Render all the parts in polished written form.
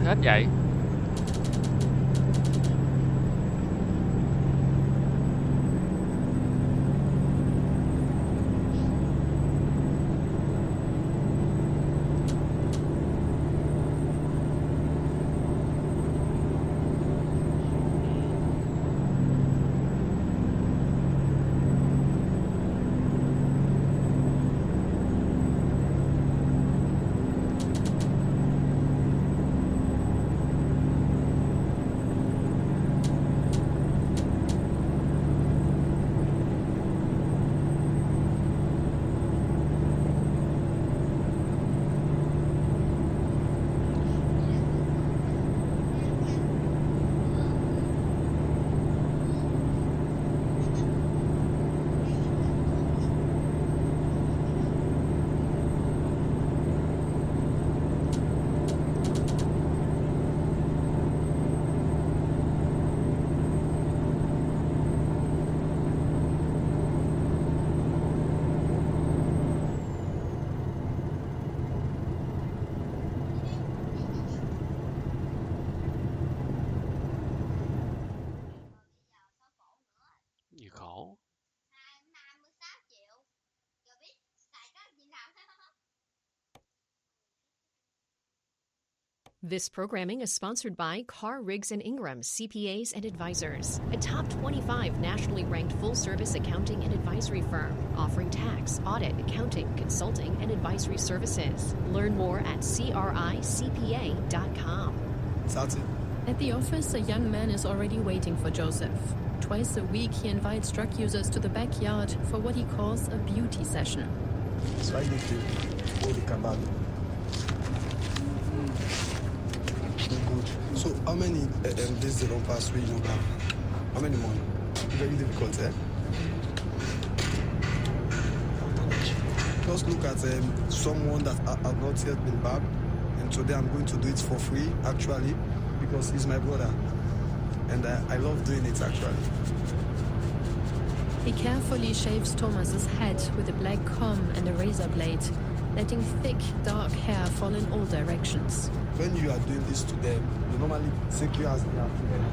hết vậy? Gì khổ. This programming is sponsored by Carr, Riggs & Ingram, CPAs and Advisors, a top 25 nationally ranked full-service accounting and advisory firm, offering tax, audit, accounting, consulting, and advisory services. Learn more at cricpa.com. At the office, a young man is already waiting for Joseph. Twice a week, he invites drug users to the backyard for what he calls a beauty session. So I need to hold the cabal. Good. So how many days they don't pass through you now? How many months? Very difficult, eh? Just look at someone that has not yet been bagged, and today I'm going to do it for free, actually, because he's my brother, and I love doing it, actually. He carefully shaves Thomas's head with a black comb and a razor blade, letting thick, dark hair fall in all directions. When you are doing this to them, you normally take you as they are to them.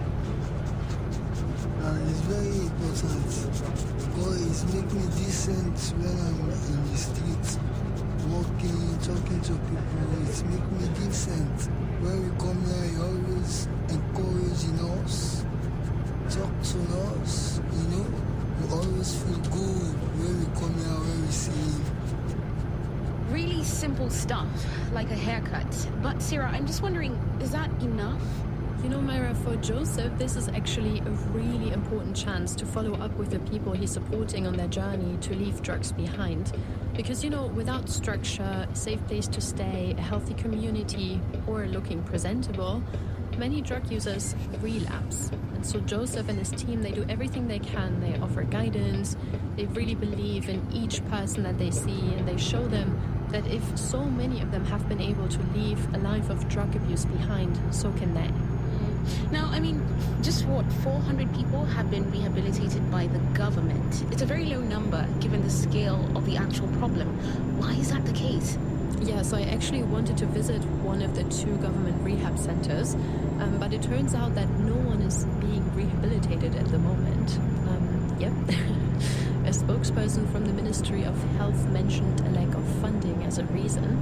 It's very important because it makes me decent when I'm in the street, walking, talking to people. It makes me decent. When we come here, you always encouraging us, talk to us, you know. We always feel good when we come here, when we see him. Really simple stuff, like a haircut. But Sarah, I'm just wondering, is that enough? You know, Myra, for Joseph, this is actually a really important chance to follow up with the people he's supporting on their journey to leave drugs behind. Because, you know, without structure, a safe place to stay, a healthy community, or looking presentable, many drug users relapse. And so Joseph and his team, they do everything they can. They offer guidance, they really believe in each person that they see, and they show them that if so many of them have been able to leave a life of drug abuse behind, so can they. Now, I mean, just what, 400 people have been rehabilitated by the government? It's a very low number given the scale of the actual problem. Why is that the case? Yeah, so I actually wanted to visit one of the 2 government rehab centers, but it turns out that no one is being rehabilitated at the moment. Yep. A spokesperson from the Ministry of Health mentioned a lack of funding as a reason,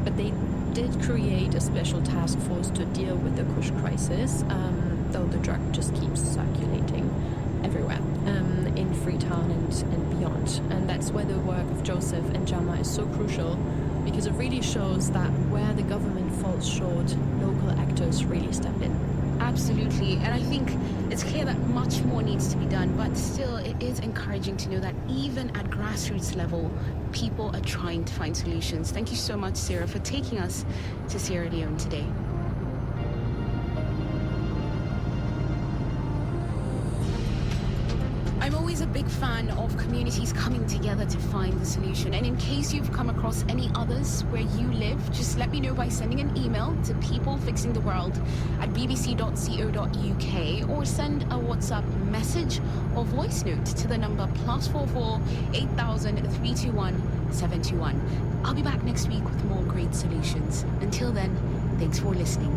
but they did create a special task force to deal with the Kush crisis, though the drug just keeps circulating everywhere in Freetown and beyond. And that's where the work of Joseph and Jama is so crucial, because it really shows that where the government falls short, local actors really step in. Absolutely, and I think it's clear that much more needs to be done, but still it is encouraging to know that even at grassroots level, people are trying to find solutions. Thank you so much, Sarah, for taking us to Sierra Leone today. I'm always a big fan of communities coming together to find the solution. And in case you've come across any others where you live, just let me know by sending an email to peoplefixingtheworld@bbc.co.uk or send a WhatsApp message or voice note to the number +44 8000 321 721. I'll be back next week with more great solutions. Until then, Thanks for listening.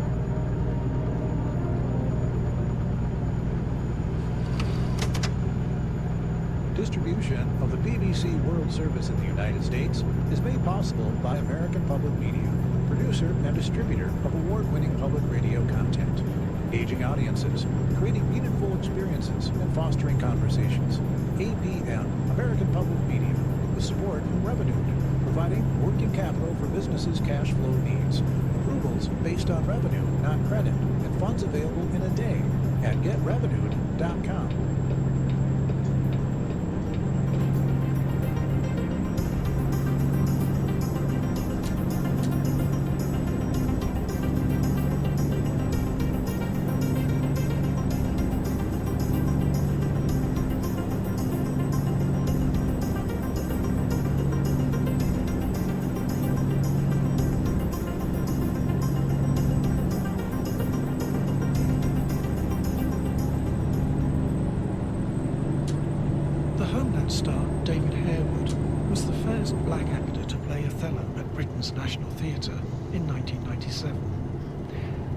Distribution of the BBC World Service in the United States is made possible by American Public Media, producer and distributor of award-winning public radio content, engaging audiences, creating meaningful experiences, and fostering conversations. APM, American Public Media, with support from Revenue, providing working capital for businesses' cash flow needs. Approvals based on revenue, not credit, and funds available in a day at getrevenued.com.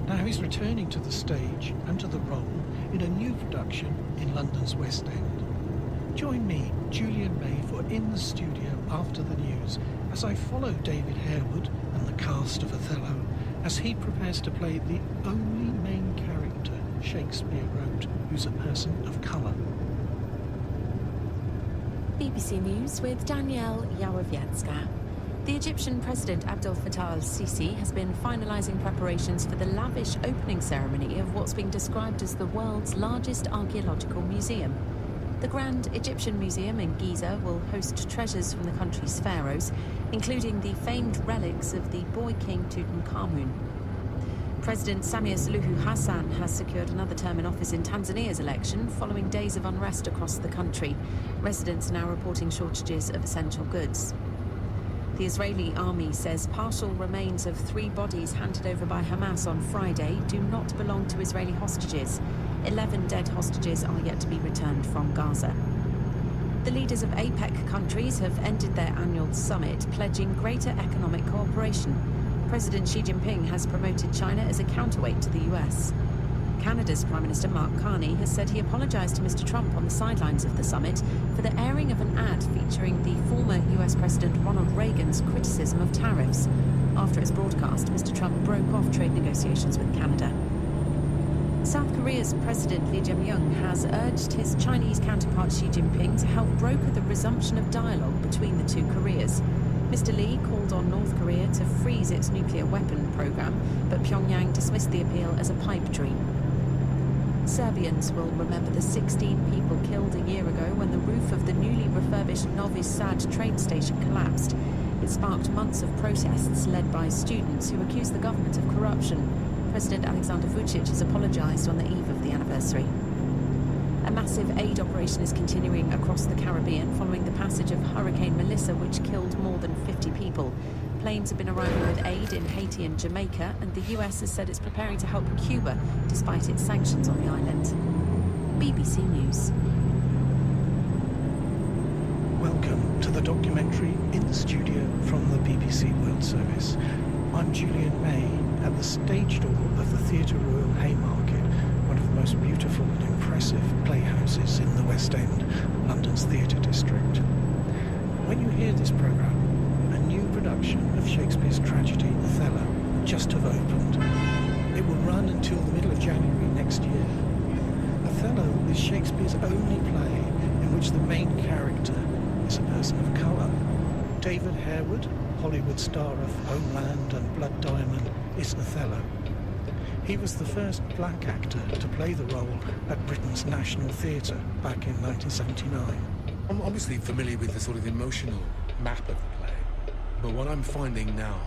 Now he's returning to the stage and to the role in a new production in London's West End. Join me, Julian May, for In the Studio After the News as I follow David Harewood and the cast of Othello as he prepares to play the only main character Shakespeare wrote who's a person of colour. BBC News with Danielle Yarowiecka. The Egyptian President Abdel Fattah al-Sisi has been finalising preparations for the lavish opening ceremony of what's being described as the world's largest archaeological museum. The Grand Egyptian Museum in Giza will host treasures from the country's pharaohs, including the famed relics of the boy king Tutankhamun. President Samia Suluhu Hassan has secured another term in office in Tanzania's election following days of unrest across the country. Residents now reporting shortages of essential goods. The Israeli army says partial remains of 3 bodies handed over by Hamas on Friday do not belong to Israeli hostages. 11 dead hostages are yet to be returned from Gaza. The leaders of APEC countries have ended their annual summit, pledging greater economic cooperation. President Xi Jinping has promoted China as a counterweight to the US. Canada's Prime Minister Mark Carney has said he apologised to Mr Trump on the sidelines of the summit for the airing of an ad featuring the former US President Ronald Reagan's criticism of tariffs. After its broadcast, Mr Trump broke off trade negotiations with Canada. South Korea's President Lee Jae-myung has urged his Chinese counterpart Xi Jinping to help broker the resumption of dialogue between the two Koreas. Mr Lee called on North Korea to freeze its nuclear weapon program, but Pyongyang dismissed the appeal as a pipe dream. Serbians will remember the 16 people killed a year ago when the roof of the newly refurbished Novi Sad train station collapsed. It sparked months of protests led by students who accused the government of corruption. President Aleksandar Vučić has apologised on the eve of the anniversary. A massive aid operation is continuing across the Caribbean following the passage of Hurricane Melissa, which killed more than 50 people. Planes have been arriving with aid in Haiti and Jamaica, and the US has said it's preparing to help Cuba despite its sanctions on the island. BBC News. Welcome to the documentary In the Studio from the BBC World Service. I'm Julian May at the stage door of the Theatre Royal Haymarket, one of the most beautiful and impressive playhouses in the West End, London's theatre district. When you hear this programme, a new production of Shakespeare's tragedy Othello just have opened. It will run until the middle of January next year. Othello is Shakespeare's only play in which the main character is a person of colour. David Harewood, Hollywood star of Homeland and Blood Diamond, is Othello. He was the first black actor to play the role at Britain's National Theatre back in 1979. I'm obviously familiar with the sort of emotional map of the play, but what I'm finding now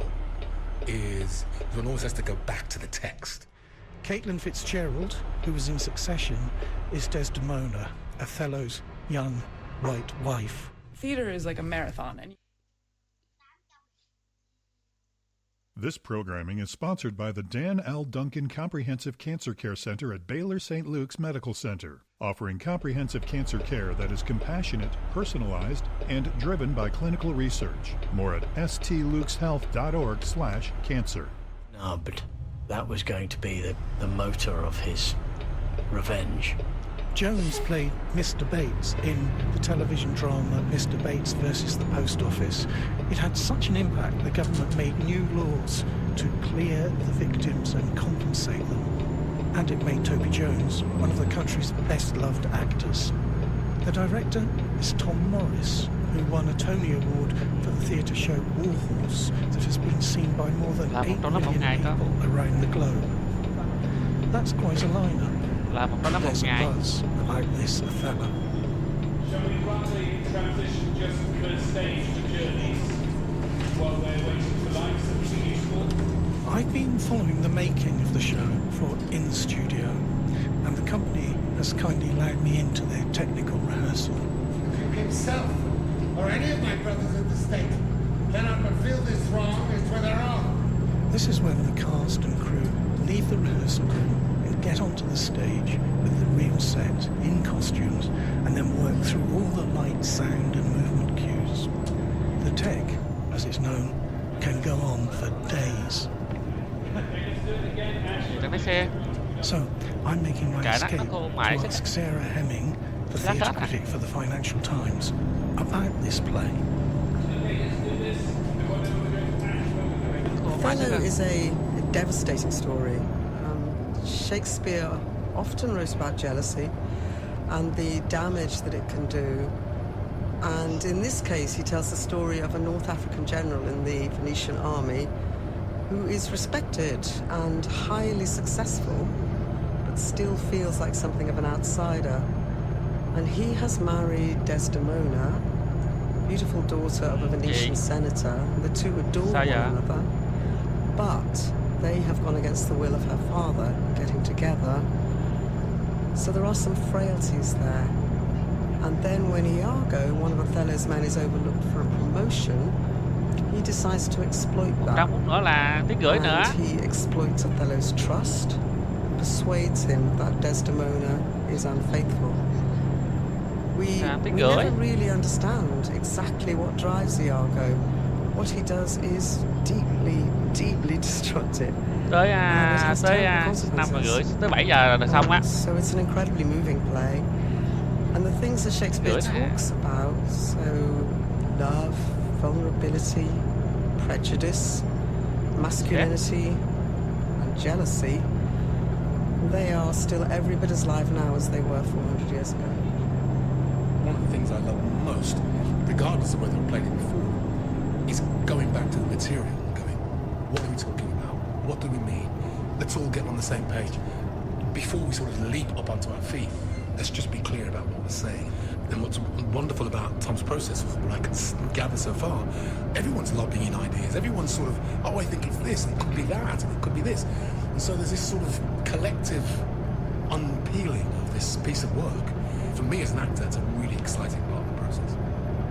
is one always has to go back to the text. Caitlin Fitzgerald, who was in Succession, is Desdemona, Othello's young white wife. Theatre is like a marathon. This programming is sponsored by the Dan L. Duncan Comprehensive Cancer Care Center at Baylor St. Luke's Medical Center, offering comprehensive cancer care that is compassionate, personalized, and driven by clinical research. More at stlukeshealth.org/cancer. Nubbed. that was going to be the motor of his revenge. Jones played Mr. Bates in the television drama Mr. Bates versus the Post Office. It had such an impact, the government made new laws to clear the victims and compensate them. And it made Toby Jones one of the country's best-loved actors. The director is Tom Morris, who won a Tony Award for the theatre show Warhorse that has been seen by more than 8 million people around the globe. That's quite a lineup. There's a buzz about this Othello. Shall we run the transition just for stage to journeys while we're waiting for lights? Something useful? I've been following the making of the show for In the Studio, and the company has kindly allowed me into their technical rehearsal. Himself, or any of my brothers in the state, cannot but feel this wrong is where they're wrong. This is when the cast and crew leave the rehearsal room and get onto the stage with the real set in costumes and then work through all the light, sound and movement cues. The tech, as it's known, can go on for days. So, I'm making my escape to ask Sarah Hemming, the theatre critic for the Financial Times, about this play. Othello is a devastating story. Shakespeare often wrote about jealousy and the damage that it can do. And in this case, he tells the story of a North African general in the Venetian army who is respected and highly successful, but still feels like something of an outsider. And he has married Desdemona, beautiful daughter of a Venetian senator. The two adore one another, but they have gone against the will of her father in getting together. So there are some frailties there. And then when Iago, one of Othello's men, is overlooked for a promotion, he decides to exploit that. And he exploits Othello's trust and persuades him that Desdemona is unfaithful. We never really understand exactly what drives Iago. What he does is deeply, deeply destructive. Tới 5:30 tới 7 giờ là xong á. So it's an incredibly moving play. And the things that Shakespeare talks about, so love, vulnerability, prejudice, masculinity, and jealousy, they are still every bit as live now as they were 400 years ago. One of the things I love most, regardless of whether I played it before, is going back to the material and going, what are we talking about? What do we mean? Let's all get on the same page. Before we sort of leap up onto our feet, let's just be clear about what we're saying. And what's wonderful about Tom's process, what I can gather so far, everyone's lobbing in ideas. Everyone's sort of, oh, I think it's this, and it could be that, and it could be this. And so there's this sort of collective unpeeling of this piece of work. For me as an actor, it's a really exciting part of the process.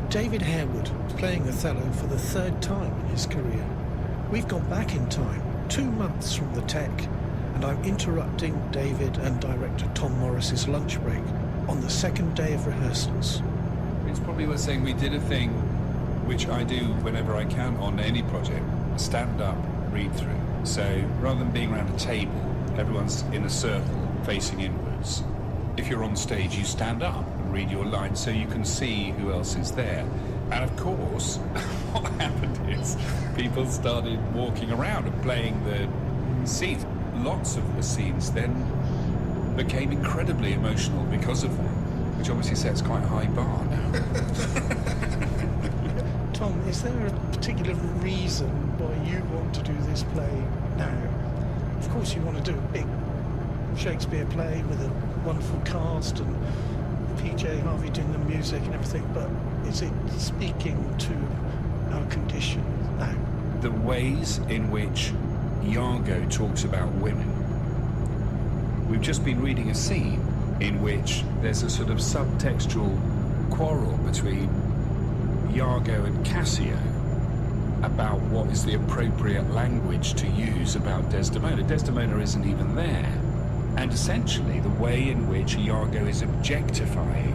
David Harewood is playing Othello for the third time in his career. We've gone back in time, 2 months from the tech, and I'm interrupting David and director Tom Morris's lunch break on the second day of rehearsals. It's probably worth saying we did a thing which I do whenever I can on any project, stand up, read through. So rather than being around a table, everyone's in a circle facing inwards. If you're on stage, you stand up and read your lines so you can see who else is there. And of course, what happened is people started walking around and playing the scenes. Lots of the scenes then became incredibly emotional because of that, which obviously sets quite a high bar now. Tom, is there a particular reason why you want to do this play now? Of course you want to do a big Shakespeare play with a wonderful cast and PJ Harvey doing the music and everything, but is it speaking to our condition now? The ways in which Iago talks about women. We've just been reading a scene in which there's a sort of subtextual quarrel between Iago and Cassio about what is the appropriate language to use about Desdemona. Desdemona isn't even there. And essentially the way in which Iago is objectifying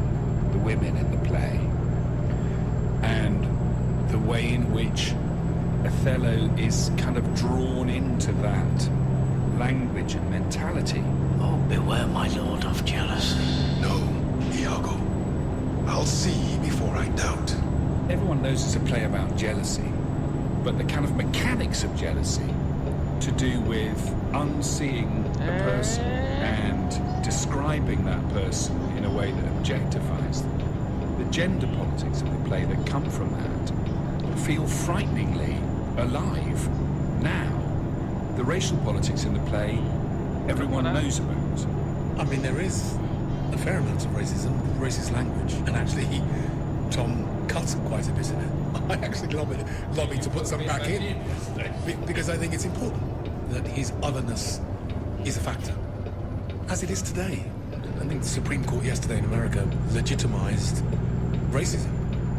the women in the play and the way in which Othello is kind of drawn into that language and mentality. Oh, beware, my lord, of jealousy. No, Iago. I'll see before I doubt. Everyone knows it's a play about jealousy, but the kind of mechanics of jealousy to do with unseeing a person and describing that person in a way that objectifies them. The gender politics of the play that come from that feel frighteningly alive now. The racial politics in the play, everyone knows about. I mean, there is a fair amount of racism, racist language, and actually, Tom cuts quite a bit in it. I actually lobby to put some back in, because I think it's important that his otherness is a factor, as it is today. I think the Supreme Court yesterday in America legitimized racism.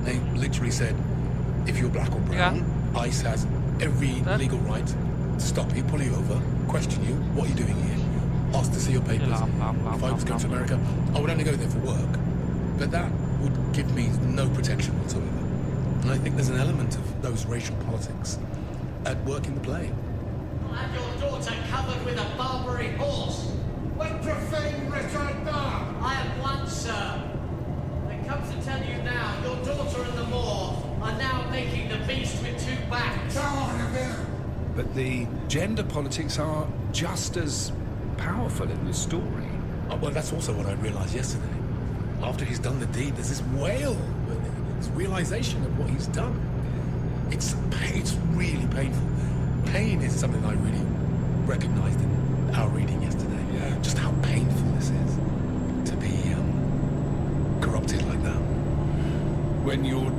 They literally said, if you're black or brown, ICE has every legal right to stop you, pull you over, question you, what are you doing here, ask to see your papers. If I was going to America, I would only go there for work, but that would give me no protection whatsoever. And I think there's an element of those racial politics at work in the play. Have your daughter covered with a Barbary horse. What profane rhetoric now? I am one, sir. I come to tell you now, your daughter and the Moor are now making the beast with two backs. Come on, a minute. But the gender politics are just as powerful in the story. Oh, well, that's also what I realised yesterday. After he's done the deed, there's this wail, this realisation of what he's done. It's really painful. Pain is something I really recognised in our reading yesterday. Yeah. Just how painful this is to be corrupted like that. When you're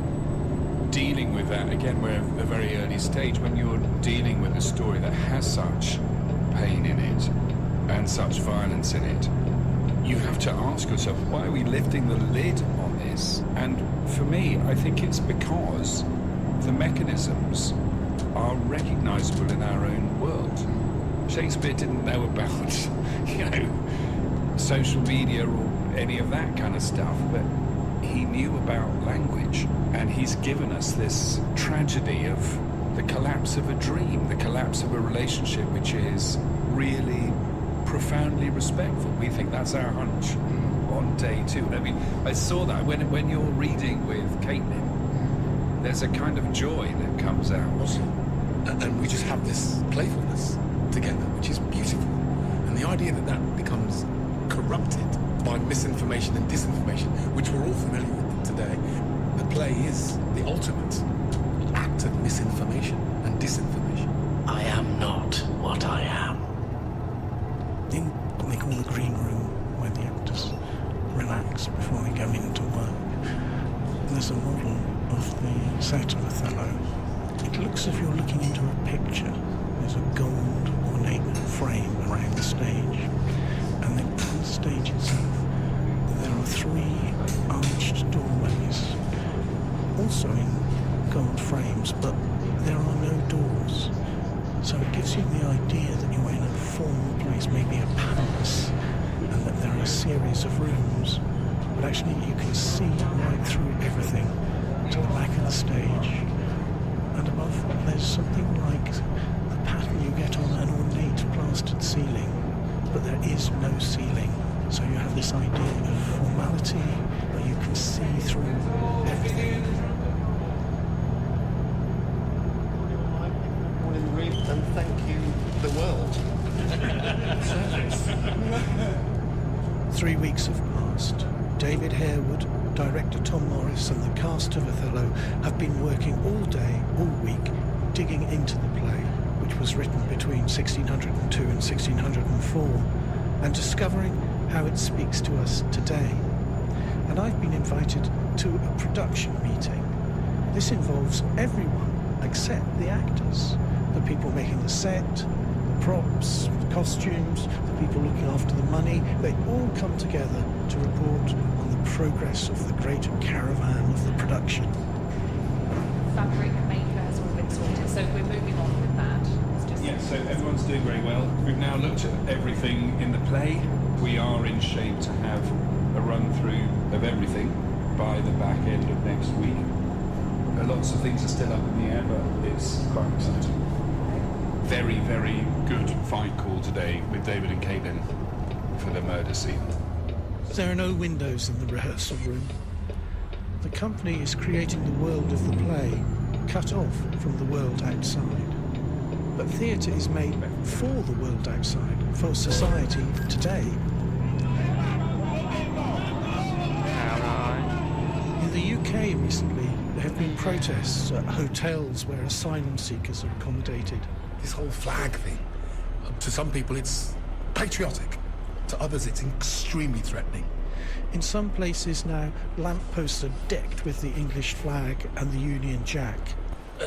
dealing with that, again, we're at a very early stage, when you're dealing with a story that has such pain in it and such violence in it, you have to ask yourself, why are we lifting the lid on this? And for me, I think it's because the mechanisms are recognisable in our own world. Shakespeare didn't know about, social media or any of that kind of stuff, but he knew about language, and he's given us this tragedy of the collapse of a dream, the collapse of a relationship which is really profoundly respectful. We think that's our hunch on day two. I mean, I saw that when you're reading with Caitlin, there's a kind of joy that comes out. And we just have this playfulness together, which is beautiful. And the idea that that becomes corrupted by misinformation and disinformation, which we're all familiar with today, the play is the ultimate act of misinformation and disinformation. I am not what I am. In what they call the green room, where the actors relax before they go into work, there's a model of the set of Othello. It looks as if you're looking into a picture. There's a gold ornate frame around the stage, and then on the stage itself there are three arched doorways, also in gold frames, but there are no doors. So it gives you the idea that you're in a formal place, maybe a palace, and that there are a series of rooms, but actually you can see right through everything to the back of the stage. And above, there's something like the pattern you get on an ornate plastered ceiling, but there is no ceiling. So you have this idea of formality, but you can see through everything. And thank you, the world. 3 weeks have passed. David Harewood, director Tom Morris, and the cast of Othello have been working all day, all week, digging into the play, which was written between 1602 and 1604, and discovering how it speaks to us today. And I've been invited to a production meeting. This involves everyone except the actors, the people making the set, the props, the costumes, the people looking after the money. They all come together to report on the progress of the great caravan of the production. Fabric maker has all been sorted, so we're moving on with that. Yeah, so everyone's doing very well. We've now looked at everything in the play. We are in shape to have a run through of everything by the back end of next week. Lots of things are still up in the air, but it's quite exciting. very, very good fight call today with David and Caitlin for the murder scene. There are no windows in the rehearsal room. The company is creating the world of the play, cut off from the world outside. But theatre is made for the world outside, for society today. In the UK recently, there have been protests at hotels where asylum seekers are accommodated. This whole flag thing, to some people it's patriotic, to others it's extremely threatening. In some places now, lampposts are decked with the English flag and the Union Jack.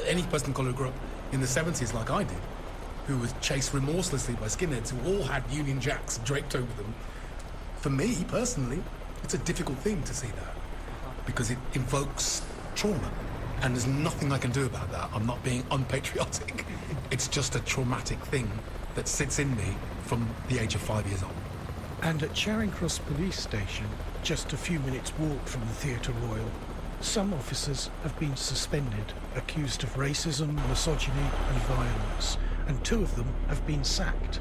Any person of colour who grew up in the 70s like I did, who was chased remorselessly by skinheads who all had Union Jacks draped over them, for me personally, it's a difficult thing to see that, because it invokes trauma, and there's nothing I can do about that. I'm not being unpatriotic. It's just a traumatic thing that sits in me from the age of 5 years old. And at Charing Cross Police Station, just a few minutes' walk from the Theatre Royal, some officers have been suspended, accused of racism, misogyny and violence, and 2 of them have been sacked.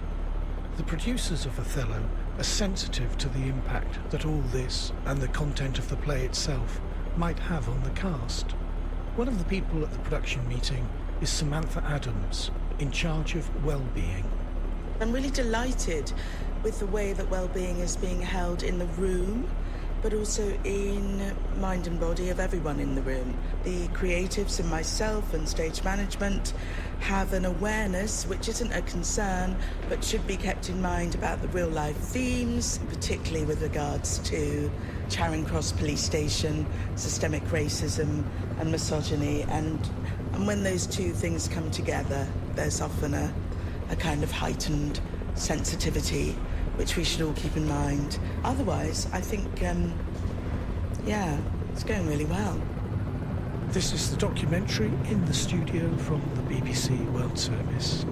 The producers of Othello are sensitive to the impact that all this and the content of the play itself might have on the cast. One of the people at the production meeting is Samantha Adams, in charge of well-being. I'm really delighted with the way that well-being is being held in the room, but also in mind and body of everyone in the room. The creatives and myself and stage management have an awareness, which isn't a concern, but should be kept in mind about the real-life themes, particularly with regards to Charing Cross Police Station, systemic racism and misogyny. And when those 2 things come together, there's often a kind of heightened sensitivity, which we should all keep in mind. Otherwise, I think, it's going really well. This is the documentary in the studio from the BBC World Service.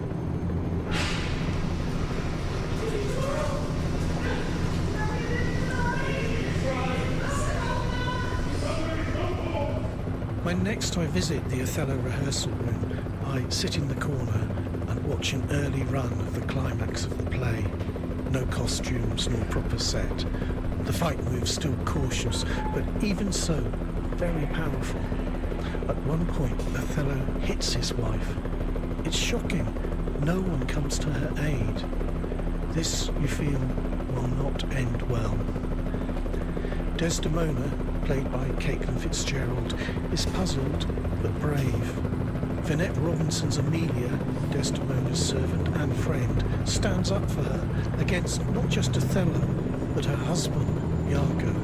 When next I visit the Othello rehearsal room, I sit in the corner and watch an early run of the climax of the play. No costumes nor proper set. The fight moves still cautious, but even so, very powerful. At one point, Othello hits his wife. It's shocking. No one comes to her aid. This, you feel, will not end well. Desdemona, played by Caitlin Fitzgerald, is puzzled but brave. Vinette Robinson's Amelia, Desdemona's servant and friend, stands up for her against not just Othello, but her husband, Iago.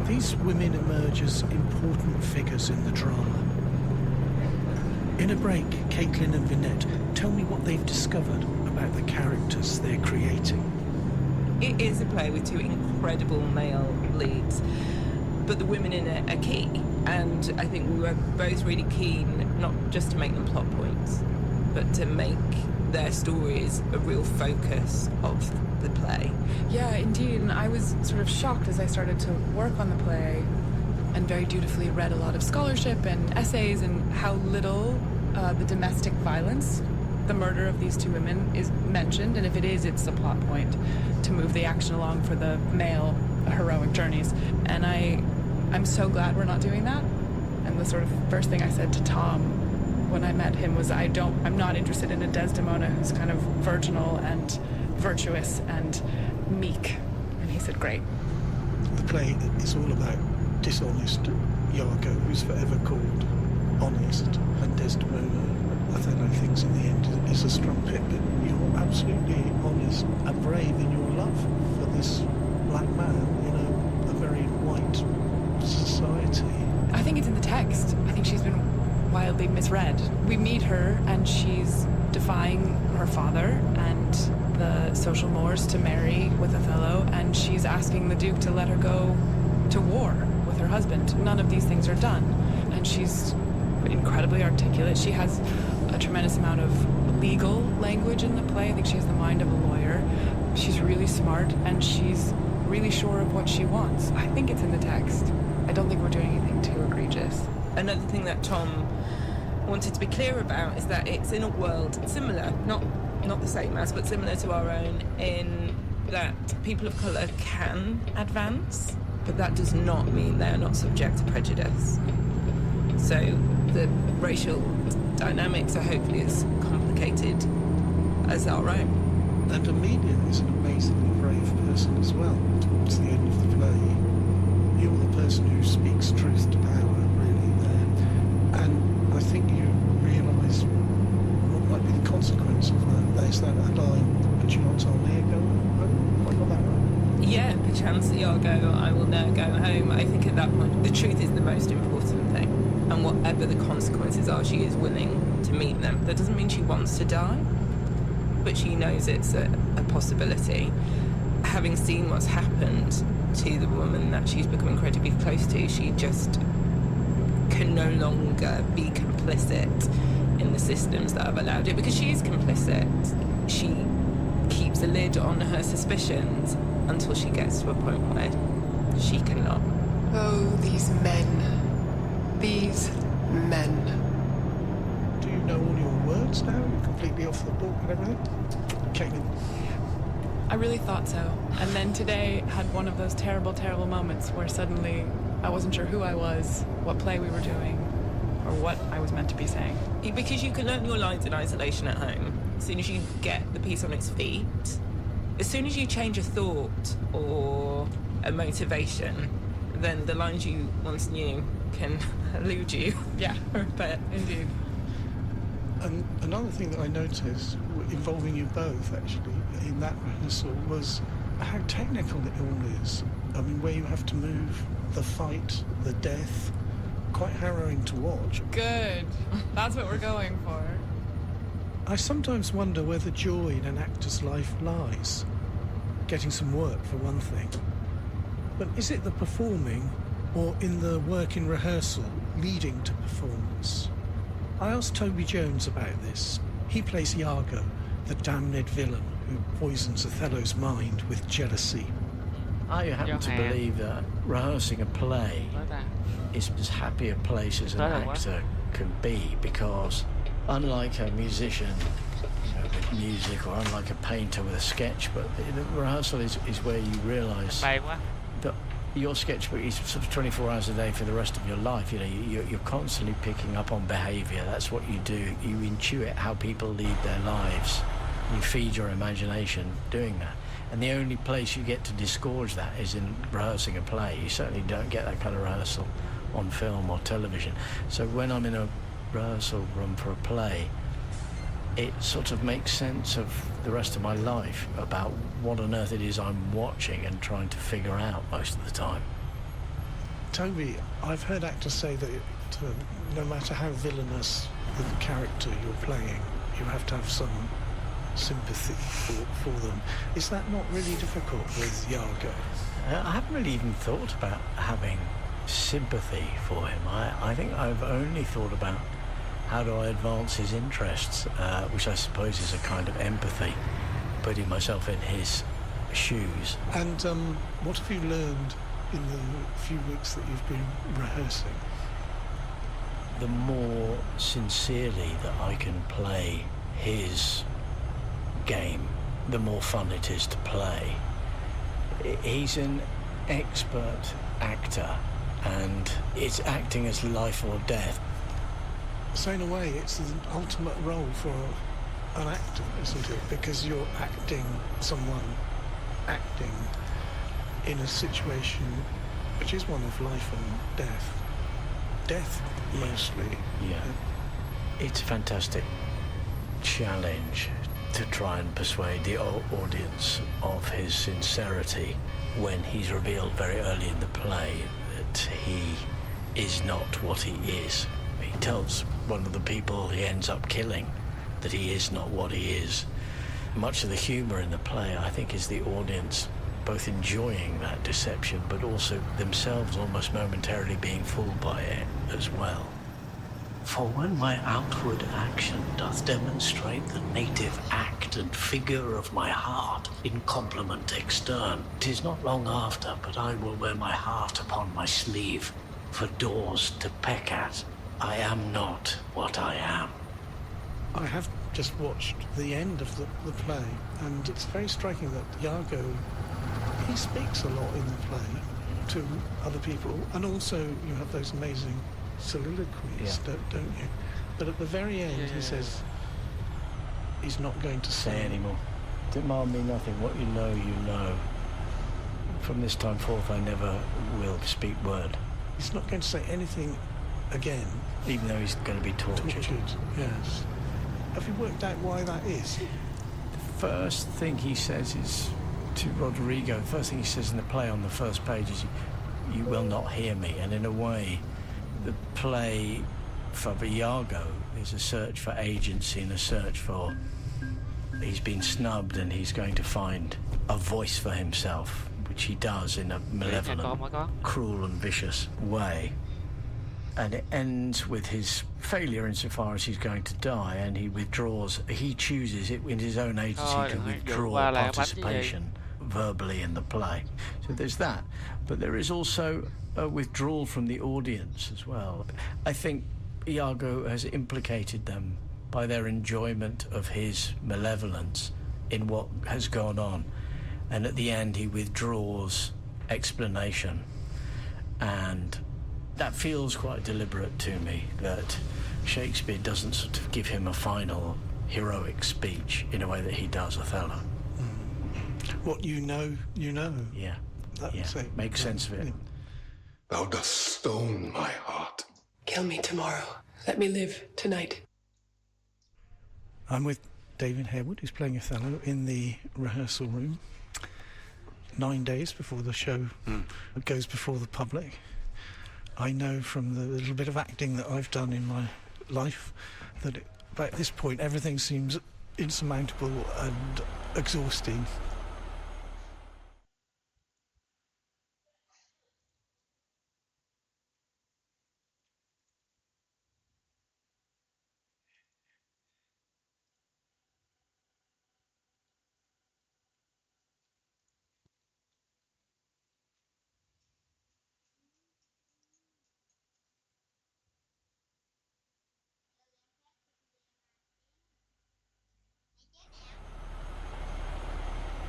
These women emerge as important figures in the drama. In a break, Caitlin and Vinette tell me what they've discovered about the characters they're creating. It is a play with 2 incredible male leads, but the women in it are key, and I think we were both really keen not just to make them plot points, but to make their stories a real focus of the play. Yeah, indeed, and I was sort of shocked as I started to work on the play and very dutifully read a lot of scholarship and essays and how little the domestic violence, the murder of these 2 women, is mentioned, and if it is, it's a plot point to move the action along for the male heroic journeys. And I'm so glad we're not doing that. And the sort of first thing I said to Tom when I met him was, I'm not interested in a Desdemona who's kind of virginal and virtuous and meek. And he said, great. The play is all about dishonest Iago, who's forever called honest, and Desdemona, Othello thinks in the end is a strumpet, but you're absolutely honest and brave in your love for this black man in a very white society. I think it's in the text. I think she's been wildly misread. We meet her and she's defying her father and the social mores to marry with Othello, and she's asking the Duke to let her go to war with her husband. None of these things are done, and she's incredibly articulate. She has a tremendous amount of legal language in the play. I think she has the mind of a lawyer. She's really smart, and she's really sure of what she wants. I think it's in the text. I don't think we're doing anything too egregious. Another thing that Tom wanted to be clear about is that it's in a world similar, not the same as, but similar to our own, in that people of colour can advance, but that does not mean they're not subject to prejudice. So the racial dynamics are hopefully as complicated as our own. And Amelia is an amazingly brave person as well. Towards the end of the play, you're the person who speaks truth to power, really, there. And I think you realise what might be the consequence of that. There's that line, but you not tell me, go home. Have I got that right? Yeah, perchance the Argo, I will now go home. I think at that point, the truth is the most important thing. And whatever the consequences are, she is willing to meet them. That doesn't mean she wants to die, but she knows it's a possibility. Having seen what's happened to the woman that she's become incredibly close to, she just can no longer be complicit in the systems that have allowed it, because she is complicit. She keeps a lid on her suspicions until she gets to a point where she cannot. Oh, these men. These men. Do you know all your words now? You're completely off the book and everything? Caitlin? I really thought so. And then today had one of those terrible, terrible moments where suddenly I wasn't sure who I was, what play we were doing, or what I was meant to be saying. Because you can learn your lines in isolation at home. As soon as you get the piece on its feet, as soon as you change a thought or a motivation, then the lines you once knew can elude you. Yeah, but indeed. And another thing that I noticed, involving you both actually, in that rehearsal, was how technical it all is. I mean, where you have to move, the fight, the death, quite harrowing to watch. Good. That's what we're going for. I sometimes wonder where the joy in an actor's life lies. Getting some work, for one thing. But is it the performing, or in the work in rehearsal leading to performance? I asked Toby Jones about this. He plays Iago, the damned villain who poisons Othello's mind with jealousy. I happen to believe that rehearsing a play is as happy a place as an actor can be, because unlike a musician with music, or unlike a painter with a sketch, but the rehearsal is where you realise that your sketchbook is sort of 24 hours a day for the rest of your life. You know, you're constantly picking up on behaviour. That's what you do. You intuit how people lead their lives. You feed your imagination doing that. And the only place you get to disgorge that is in rehearsing a play. You certainly don't get that kind of rehearsal on film or television. So when I'm in a rehearsal room for a play, it sort of makes sense of the rest of my life, about what on earth it is I'm watching and trying to figure out most of the time. Toby, I've heard actors say that no matter how villainous the character you're playing, you have to have some sympathy for them. Is that not really difficult with Iago? I haven't really even thought about having sympathy for him. I think I've only thought about how do I advance his interests, which I suppose is a kind of empathy, putting myself in his shoes. And what have you learned in the few weeks that you've been rehearsing? The more sincerely that I can play his game, the more fun it is to play. He's an expert actor, and it's acting as life or death. So in a way, it's an ultimate role for an actor, isn't it? Because you're someone acting in a situation which is one of life and death. Death, mostly. Yeah. It's a fantastic challenge to try and persuade the audience of his sincerity when he's revealed very early in the play that he is not what he is. He tells one of the people he ends up killing that he is not what he is. Much of the humour in the play, I think, is the audience both enjoying that deception but also themselves almost momentarily being fooled by it as well. For when my outward action doth demonstrate the native act and figure of my heart in complement extern, 'tis not long after but I will wear my heart upon my sleeve, for doors to peck at I am not what I am. I have just watched the end of the play, and it's very striking that Iago, he speaks a lot in the play to other people, and also you have those amazing soliloquies, don't you? But at the very end, he says he's not going to say anymore. Demand me nothing. What you know. From this time forth, I never will speak word. He's not going to say anything again. Even though he's going to be tortured. Yes. Have you worked out why that is? The first thing he says is to Rodrigo, the first thing he says in the play on the first page is, you will not hear me. And in a way, the play for Iago is a search for agency and a search for, he's been snubbed and he's going to find a voice for himself, which he does in a malevolent, cruel and vicious way. And it ends with his failure insofar as he's going to die, and he withdraws. He chooses it in his own agency to withdraw participation verbally in the play. So there's that. But there is also a withdrawal from the audience as well. I think Iago has implicated them by their enjoyment of his malevolence in what has gone on. And at the end, he withdraws explanation. And that feels quite deliberate to me, that Shakespeare doesn't sort of give him a final heroic speech in a way that he does Othello. What you know, you know. Yeah. That's it. Make sense of it. Thou dost stone my heart. Kill me tomorrow. Let me live tonight. I'm with David Harewood, who's playing Othello in the rehearsal room 9 days before the show goes before the public. I know from the little bit of acting that I've done in my life that at this point everything seems insurmountable and exhausting.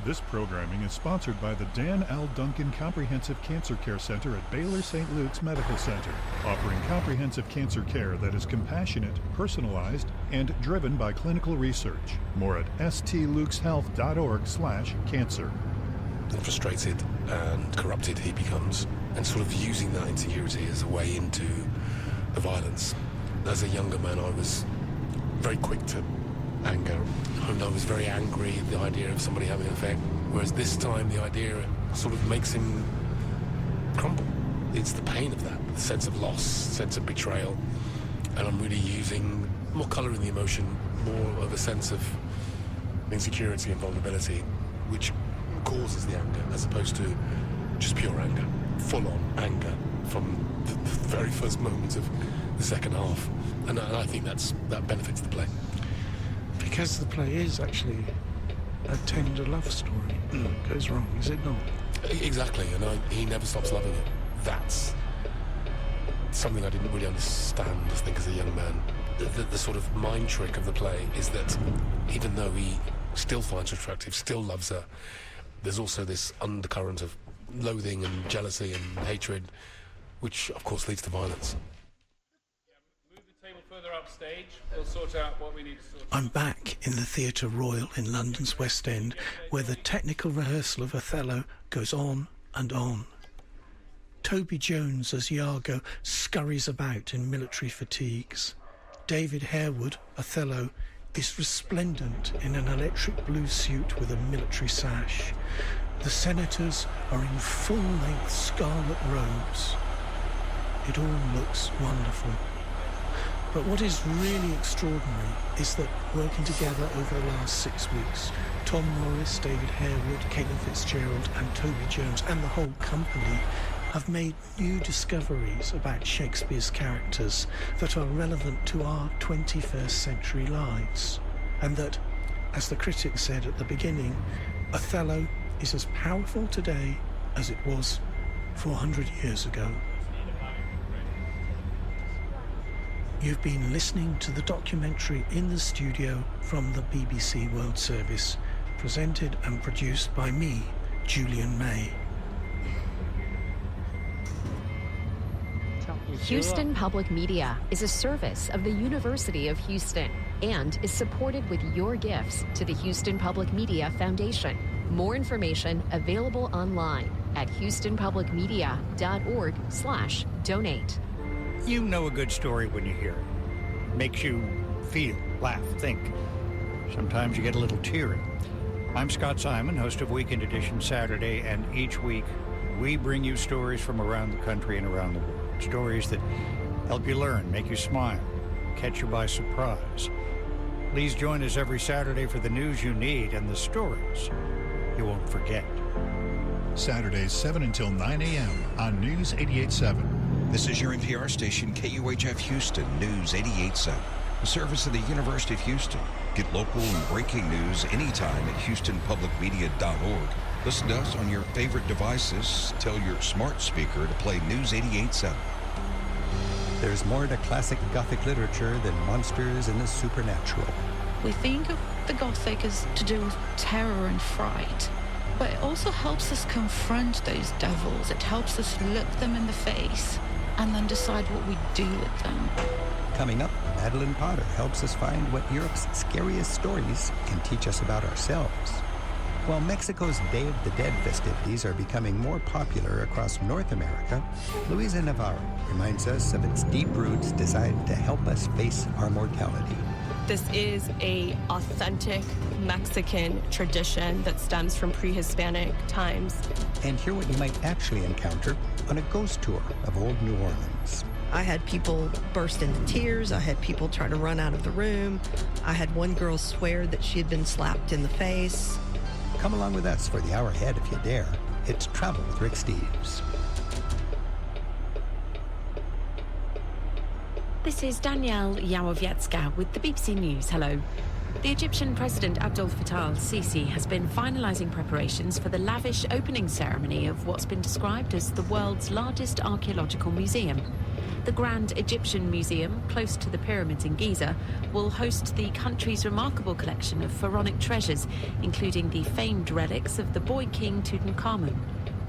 This programming is sponsored by the Dan L. Duncan Comprehensive Cancer Care Center at Baylor St. Luke's Medical Center, offering comprehensive cancer care that is compassionate, personalized, and driven by clinical research. More at stlukeshealth.org/cancer. And frustrated and corrupted he becomes, and sort of using that insecurity as a way into the violence. As a younger man, I was very quick to anger, and I was very angry at the idea of somebody having an affair, whereas this time the idea sort of makes him crumble. It's the pain of that, the sense of loss, sense of betrayal, and I'm really using more colour in the emotion, more of a sense of insecurity and vulnerability, which causes the anger, as opposed to just pure anger, full-on anger from the very first moments of the second half, and I think that benefits the play. Because the play is actually a tender love story. Goes wrong, is it not? Exactly, and he never stops loving it. That's something I didn't really understand, I think, as a young man. The sort of mind trick of the play is that even though he still finds her attractive, still loves her, there's also this undercurrent of loathing and jealousy and hatred, which of course leads to violence. Further upstage, we'll sort out what we need to sort out. I'm back in the Theatre Royal in London's West End, where the technical rehearsal of Othello goes on and on. Toby Jones as Iago scurries about in military fatigues. David Harewood, Othello, is resplendent in an electric blue suit with a military sash. The senators are in full-length scarlet robes. It all looks wonderful. But what is really extraordinary is that working together over the last 6 weeks, Tom Morris, David Harewood, Caitlin Fitzgerald and Toby Jones and the whole company have made new discoveries about Shakespeare's characters that are relevant to our 21st century lives. And that, as the critic said at the beginning, Othello is as powerful today as it was 400 years ago. You've been listening to the documentary In the Studio from the BBC World Service, presented and produced by me, Julian May. Houston Public Media is a service of the University of Houston and is supported with your gifts to the Houston Public Media Foundation. More information available online at houstonpublicmedia.org/donate. You know a good story when you hear it. Makes you feel, laugh, think. Sometimes you get a little teary. I'm Scott Simon, host of Weekend Edition Saturday, and each week we bring you stories from around the country and around the world. Stories that help you learn, make you smile, catch you by surprise. Please join us every Saturday for the news you need and the stories you won't forget. Saturdays 7 until 9 a.m. on News 88.7. This is your NPR station, KUHF Houston, News 88.7, a service of the University of Houston. Get local and breaking news anytime at houstonpublicmedia.org. Listen to us on your favorite devices. Tell your smart speaker to play News 88.7. There's more to classic Gothic literature than monsters and the supernatural. We think of the Gothic as to do with terror and fright, but it also helps us confront those devils. It helps us look them in the face and then decide what we do with them. Coming up, Madeline Potter helps us find what Europe's scariest stories can teach us about ourselves. While Mexico's Day of the Dead festivities are becoming more popular across North America, Luisa Navarro reminds us of its deep roots designed to help us face our mortality. This is an authentic Mexican tradition that stems from pre-Hispanic times. And hear what you might actually encounter on a ghost tour of old New Orleans. I had people burst into tears. I had people try to run out of the room. I had one girl swear that she had been slapped in the face. Come along with us for the hour ahead if you dare. It's Travel with Rick Steves. This is Danielle Yałowiecka with the BBC News. Hello. The Egyptian President Abdel Fattah al-Sisi has been finalising preparations for the lavish opening ceremony of what's been described as the world's largest archaeological museum. The Grand Egyptian Museum, close to the pyramids in Giza, will host the country's remarkable collection of pharaonic treasures, including the famed relics of the boy king Tutankhamun.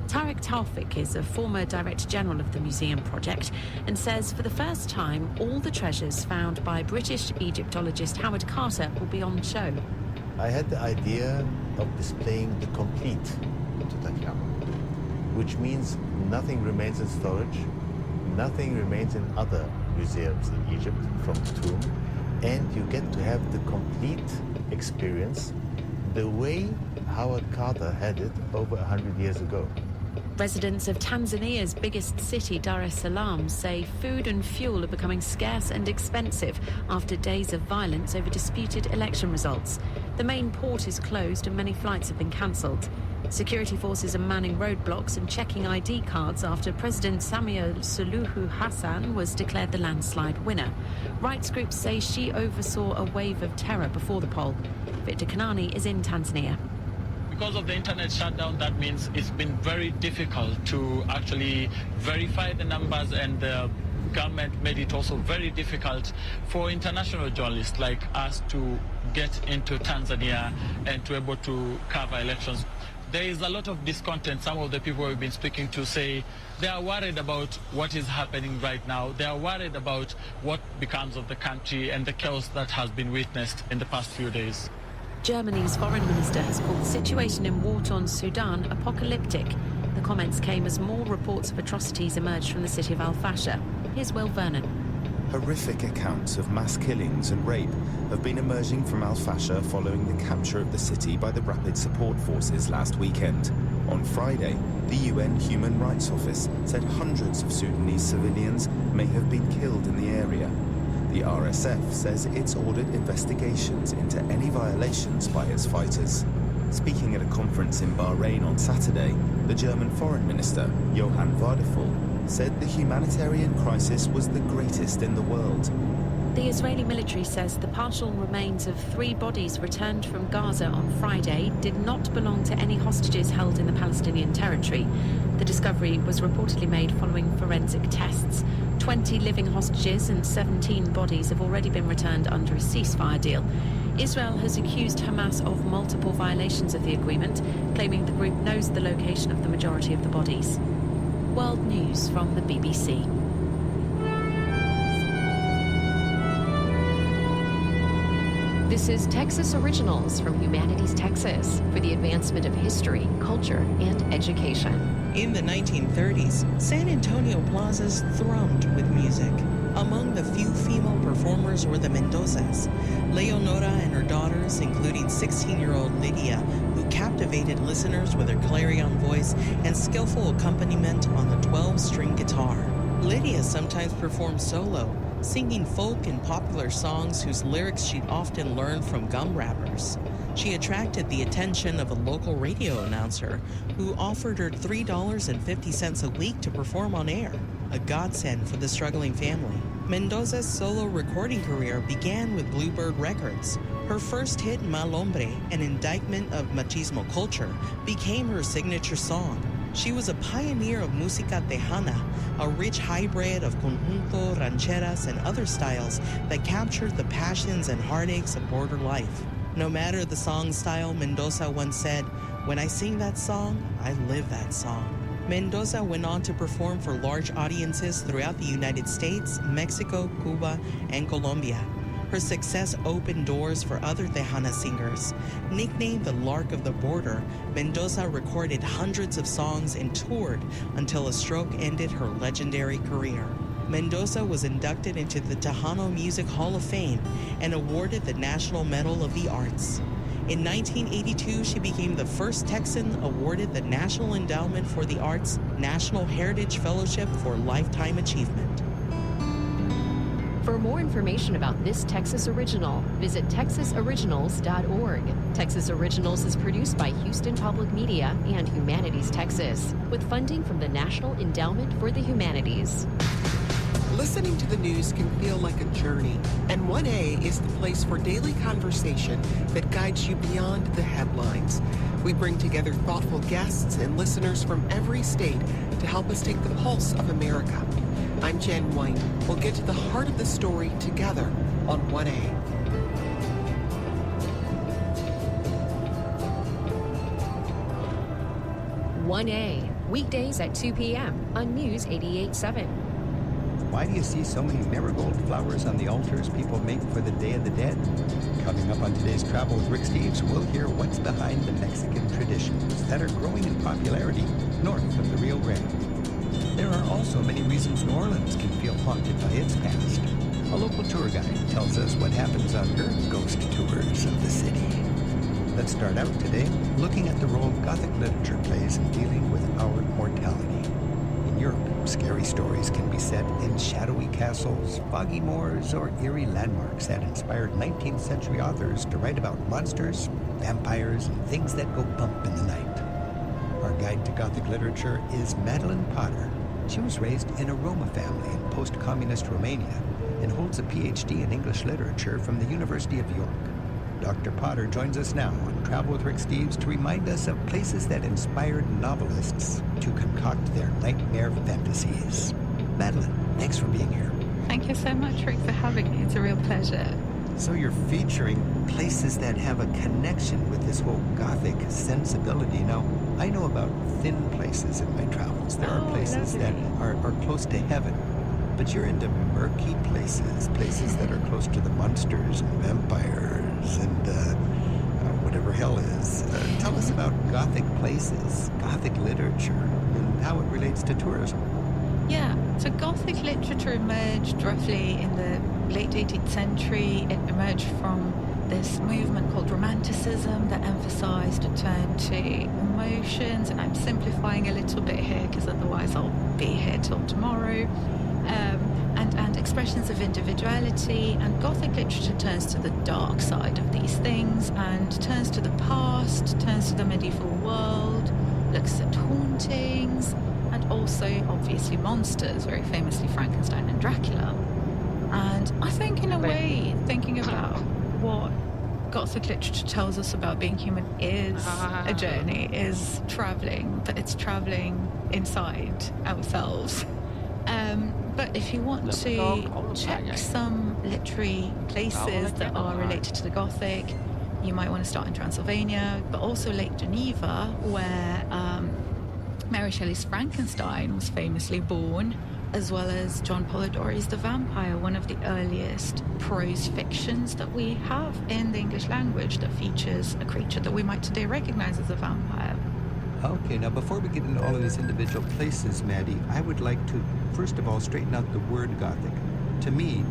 Tarek Taufik is a former Director General of the museum project and says for the first time all the treasures found by British Egyptologist Howard Carter will be on show. I had the idea of displaying the complete Tutankhamun, which means nothing remains in storage, nothing remains in other museums in Egypt from the tomb, and you get to have the complete experience the way Howard Carter had it over 100 years ago. Residents of Tanzania's biggest city, Dar es Salaam, say food and fuel are becoming scarce and expensive after days of violence over disputed election results. The main port is closed and many flights have been cancelled. Security forces are manning roadblocks and checking ID cards after President Samia Suluhu Hassan was declared the landslide winner. Rights groups say she oversaw a wave of terror before the poll. Victor Kanani is in Tanzania. Because of the internet shutdown, that means it's been very difficult to actually verify the numbers, and the government made it also very difficult for international journalists like us to get into Tanzania and to be able to cover elections. There is a lot of discontent. Some of the people we've been speaking to say they are worried about what is happening right now. They are worried about what becomes of the country and the chaos that has been witnessed in the past few days. Germany's foreign minister has called the situation in war-torn Sudan apocalyptic. The comments came as more reports of atrocities emerged from the city of Al-Fasher. Here's Will Vernon. Horrific accounts of mass killings and rape have been emerging from Al-Fasher following the capture of the city by the Rapid Support Forces last weekend. On Friday, the UN Human Rights Office said hundreds of Sudanese civilians may have been killed in the area. The RSF says it's ordered investigations into any violations by its fighters. Speaking at a conference in Bahrain on Saturday, the German Foreign Minister, Johann Wadephul, said the humanitarian crisis was the greatest in the world. The Israeli military says the partial remains of 3 bodies returned from Gaza on Friday did not belong to any hostages held in the Palestinian territory. The discovery was reportedly made following forensic tests. 12 20 living hostages and 17 bodies have already been returned under a ceasefire deal. Israel has accused Hamas of multiple violations of the agreement, claiming the group knows the location of the majority of the bodies. World News from the BBC. This is Texas Originals from Humanities Texas for the advancement of history, culture, and education. In the 1930s, San Antonio plazas thrummed with music. Among the few female performers were the Mendozas, Leonora and her daughters, including 16-year-old Lydia, who captivated listeners with her clarion voice and skillful accompaniment on the 12-string guitar. Lydia sometimes performed solo, singing folk and popular songs whose lyrics she'd often learned from gum rappers. She attracted the attention of a local radio announcer who offered her $3.50 a week to perform on air, a godsend for the struggling family. Mendoza's solo recording career began with Bluebird Records. Her first hit, Mal Hombre, an indictment of machismo culture, became her signature song. She was a pioneer of música tejana, a rich hybrid of conjunto, rancheras, and other styles that captured the passions and heartaches of border life. No matter the song style, Mendoza once said, "When I sing that song, I live that song." Mendoza went on to perform for large audiences throughout the United States, Mexico, Cuba, and Colombia. Her success opened doors for other Tejana singers. Nicknamed the Lark of the Border, Mendoza recorded hundreds of songs and toured until a stroke ended her legendary career. Mendoza was inducted into the Tejano Music Hall of Fame and awarded the National Medal of the Arts. In 1982, she became the first Texan awarded the National Endowment for the Arts National Heritage Fellowship for Lifetime Achievement. For more information about this Texas Original, visit texasoriginals.org. Texas Originals is produced by Houston Public Media and Humanities Texas, with funding from the National Endowment for the Humanities. Listening to the news can feel like a journey, and 1A is the place for daily conversation that guides you beyond the headlines. We bring together thoughtful guests and listeners from every state to help us take the pulse of America. I'm Jen White. We'll get to the heart of the story together on 1A. Weekdays at 2 p.m. on News 88.7. Why do you see so many marigold flowers on the altars people make for the Day of the Dead? Coming up on today's Travel with Rick Steves, we'll hear what's behind the Mexican traditions that are growing in popularity north of the Rio Grande. There are also many reasons New Orleans can feel haunted by its past. A local tour guide tells us what happens on her ghost tours of the city. Let's start out today looking at the role Gothic literature plays in dealing with our mortality. In Europe, scary stories can be set in shadowy castles, foggy moors, or eerie landmarks that inspired 19th century authors to write about monsters, vampires, and things that go bump in the night. Our guide to Gothic literature is Madeline Potter. She was raised in a Roma family in post-communist Romania and holds a PhD in English literature from the University of York. Dr. Potter joins us now on Travel with Rick Steves to remind us of places that inspired novelists to concoct their nightmare fantasies. Madeline, thanks for being here. Thank you so much, Rick, for having me. It's a real pleasure. So you're featuring places that have a connection with this whole Gothic sensibility. Now, I know about thin places in my travels. There are places that are close to heaven. But you're into murky places that are close to the monsters and vampires and whatever hell is. Tell us about Gothic places, Gothic literature, and how it relates to tourism. Yeah, so Gothic literature emerged roughly in the late 18th century. It emerged from this movement called Romanticism that emphasized a turn to emotions, and I'm simplifying a little bit here because otherwise I'll be here till tomorrow. And expressions of individuality, and Gothic literature turns to the dark side of these things and turns to the past, turns to the medieval world, looks at hauntings, and also obviously monsters, very famously Frankenstein and Dracula. And I think in a way, thinking about what Gothic literature tells us about being human is a journey, is traveling, but it's traveling inside ourselves. But But if you want to check some literary places that are related to the Gothic, you might want to start in Transylvania, but also Lake Geneva, where Mary Shelley's Frankenstein was famously born, as well as John Polidori's The Vampire, one of the earliest prose fictions that we have in the English language that features a creature that we might today recognize as a vampire. Okay, now before we get into all of these individual places, Maddie, I would like to, first of all, straighten out the word Gothic. To me,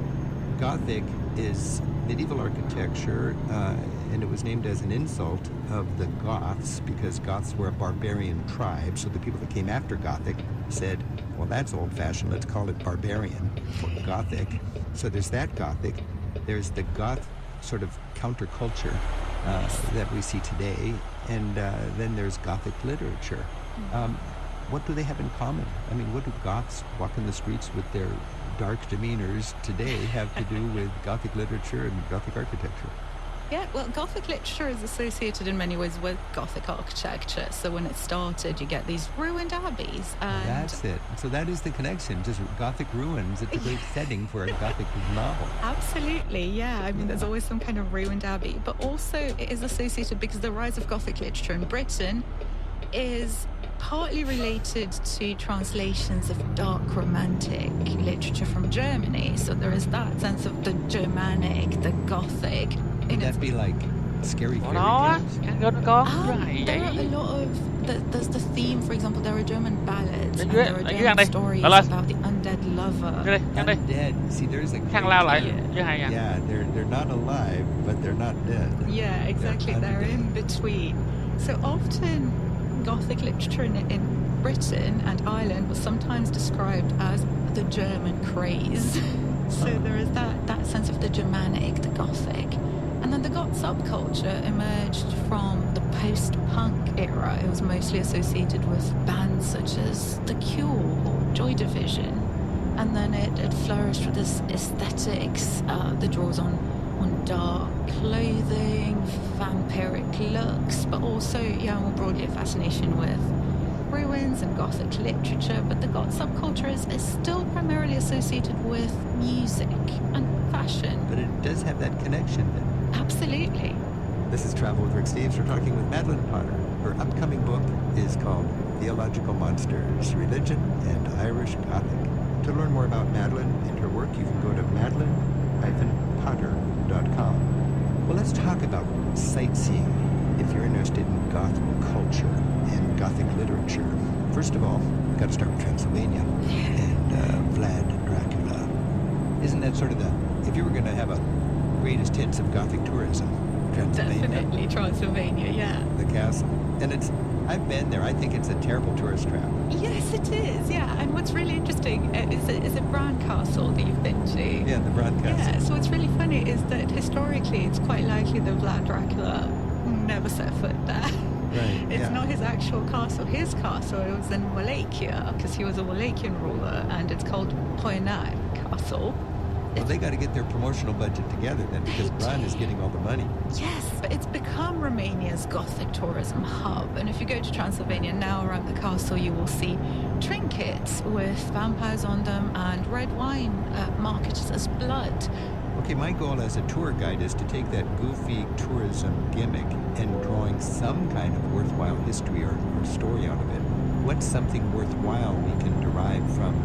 Gothic is medieval architecture, and it was named as an insult of the Goths, because Goths were a barbarian tribe, so the people that came after Gothic said, well, that's old-fashioned, let's call it barbarian, or Gothic. So there's that Gothic. There's the Goth sort of counterculture that we see today, and then there's Gothic literature. What do they have in common? I mean, what do Goths walking the streets with their dark demeanors today have to do with Gothic literature and Gothic architecture? Yeah, well, Gothic literature is associated in many ways with Gothic architecture. So when it started, you get these ruined abbeys. And that's it. So that is the connection, just Gothic ruins. It's a great setting for a Gothic novel. Absolutely, yeah. I mean, there's always some kind of ruined abbey. But also it is associated because the rise of Gothic literature in Britain is partly related to translations of dark romantic literature from Germany. So there is that sense of the Germanic, the Gothic. Would that be like scary fairy tales? There are a lot of... There's the theme, for example, there are German ballads, and there are German stories about the undead lover. Undead. See, there's a... Yeah, they're not alive, but they're not dead. Yeah, exactly. They're in between. So often Gothic literature in Britain and Ireland was sometimes described as the German craze. So there is that sense of the Germanic, the Gothic. And then the Goth subculture emerged from the post-punk era. It was mostly associated with bands such as The Cure or Joy Division. And then it flourished with this aesthetics that draws on dark clothing, vampiric looks, but also, more broadly, a fascination with ruins and Gothic literature. But the Goth subculture is still primarily associated with music and fashion. But it does have that connection then. Absolutely. This is Travel with Rick Steves. We're talking with Madeline Potter. Her upcoming book is called Theological Monsters, Religion and Irish Gothic. To learn more about Madeline and her work, you can go to madeline-potter.com. Well, let's talk about sightseeing if you're interested in Goth culture and Gothic literature. First of all, you've got to start with Transylvania and Vlad Dracula. Isn't that sort of if you were going to have a greatest hits of Gothic tourism, Transylvania? Definitely Transylvania, yeah. The castle. And I've been there. I think it's a terrible tourist trap. Yes, it is, yeah. And what's really interesting is it Bran Castle that you've been to? Yeah, the Bran Castle. Yeah, so what's really funny is that historically it's quite likely that Vlad Dracula never set foot there. Right, It's not his actual castle. His castle was in Wallachia, because he was a Wallachian ruler, and it's called Poinak Castle. Well, they got to get their promotional budget together then, because Bran is getting all the money. Yes, but it's become Romania's Gothic tourism hub. And if you go to Transylvania now around the castle, you will see trinkets with vampires on them and red wine marketed as blood. Okay, my goal as a tour guide is to take that goofy tourism gimmick and drawing some kind of worthwhile history or story out of it. What's something worthwhile we can derive from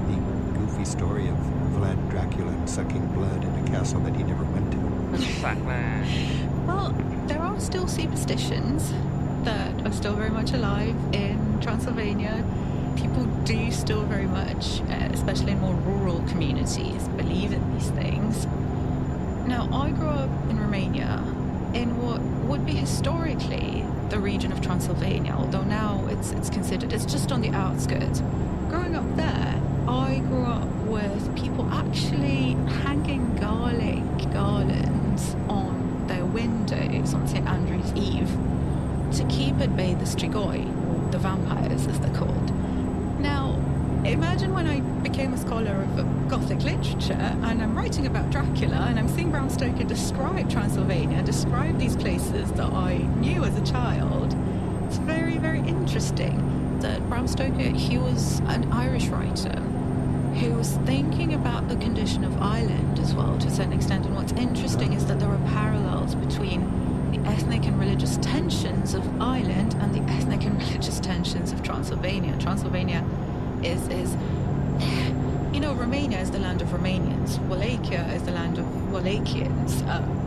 the goofy story of Vlad Dracula sucking blood in a castle that he never went to? Well, there are still superstitions that are still very much alive in Transylvania. People do still very much, especially in more rural communities, believe in these things. Now, I grew up in Romania, in what would be historically the region of Transylvania, although now it's considered, it's just on the outskirts. Growing up there, I grew up with people actually hanging garlands on their windows on St. Andrew's Eve to keep at bay the strigoi, or the vampires as they're called. Now, imagine when I became a scholar of Gothic literature and I'm writing about Dracula and I'm seeing Bram Stoker describe Transylvania, describe these places that I knew as a child. It's very, very interesting that Bram Stoker, he was an Irish writer who was thinking about the condition of Ireland as well to a certain extent. And what's interesting is that there are parallels between the ethnic and religious tensions of Ireland and the ethnic and religious tensions of Transylvania. Transylvania is Romania is the land of Romanians, Wallachia is the land of Wallachians,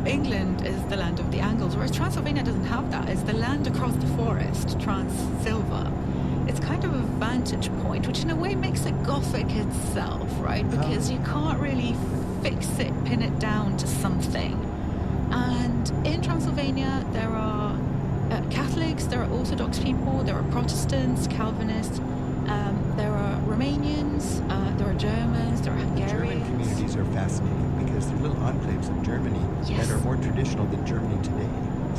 England is the land of the Angles, whereas Transylvania doesn't have that. It's the land across the forest, Transsilva. It's kind of a vantage point, which in a way makes it Gothic itself, right? Because you can't really fix it, pin it down to something. And in Transylvania, there are Catholics, there are Orthodox people, there are Protestants, Calvinists, there are Romanians, there are Germans, there are Hungarians. German communities are fascinating because they're little enclaves of Germany that are more traditional than Germany today.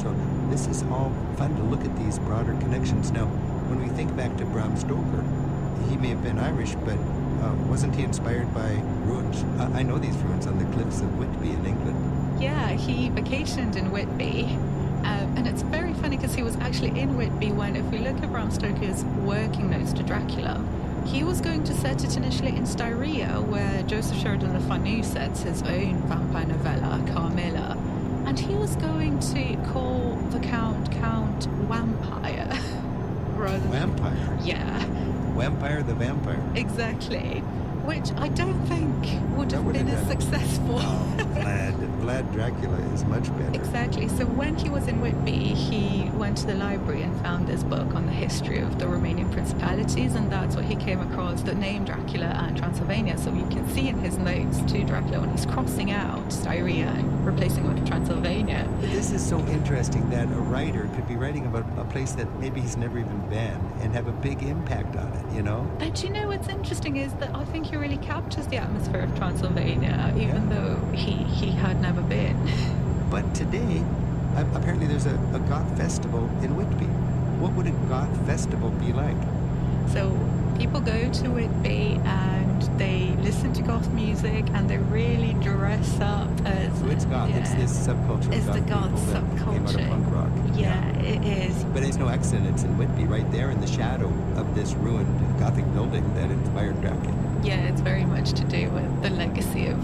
So this is all fun to look at these broader connections. Now, when we think back to Bram Stoker, he may have been Irish, but wasn't he inspired by ruins? I know these ruins on the cliffs of Whitby in England. Yeah, he vacationed in Whitby. And it's very funny because he was actually in Whitby when, if we look at Bram Stoker's working notes to Dracula, he was going to set it initially in Styria, where Joseph Sheridan Le Fanu sets his own vampire novella, Carmilla. And he was going to call the Count Vampire. Vampire? Yeah. Vampire the Vampire. Exactly. Which I don't think would have been as successful. Vlad Dracula is much better. Exactly. So when he was in Whitby, he went to the library and found this book on the history of the Romanian principalities, and that's what he came across, the name Dracula and Transylvania. So you can see in his notes to Dracula when he's crossing out Styria and replacing it with Transylvania. But this is so interesting that a writer could be writing about a place that maybe he's never even been and have a big impact on it, you know? But you know what's interesting is that I think he really captures the atmosphere of Transylvania, even though he had never been. But today, apparently there's a goth festival in Whitby. What would a goth festival be like? So people go to Whitby and they listen to goth music and they really dress up as... So it's goth. It's this subculture It's of the goth goth people that came out of punk rock. Yeah, it is. But it's no accident. It's in Whitby, right there in the shadow of this ruined Gothic building that inspired Dracula. Yeah, it's very much to do with the legacy of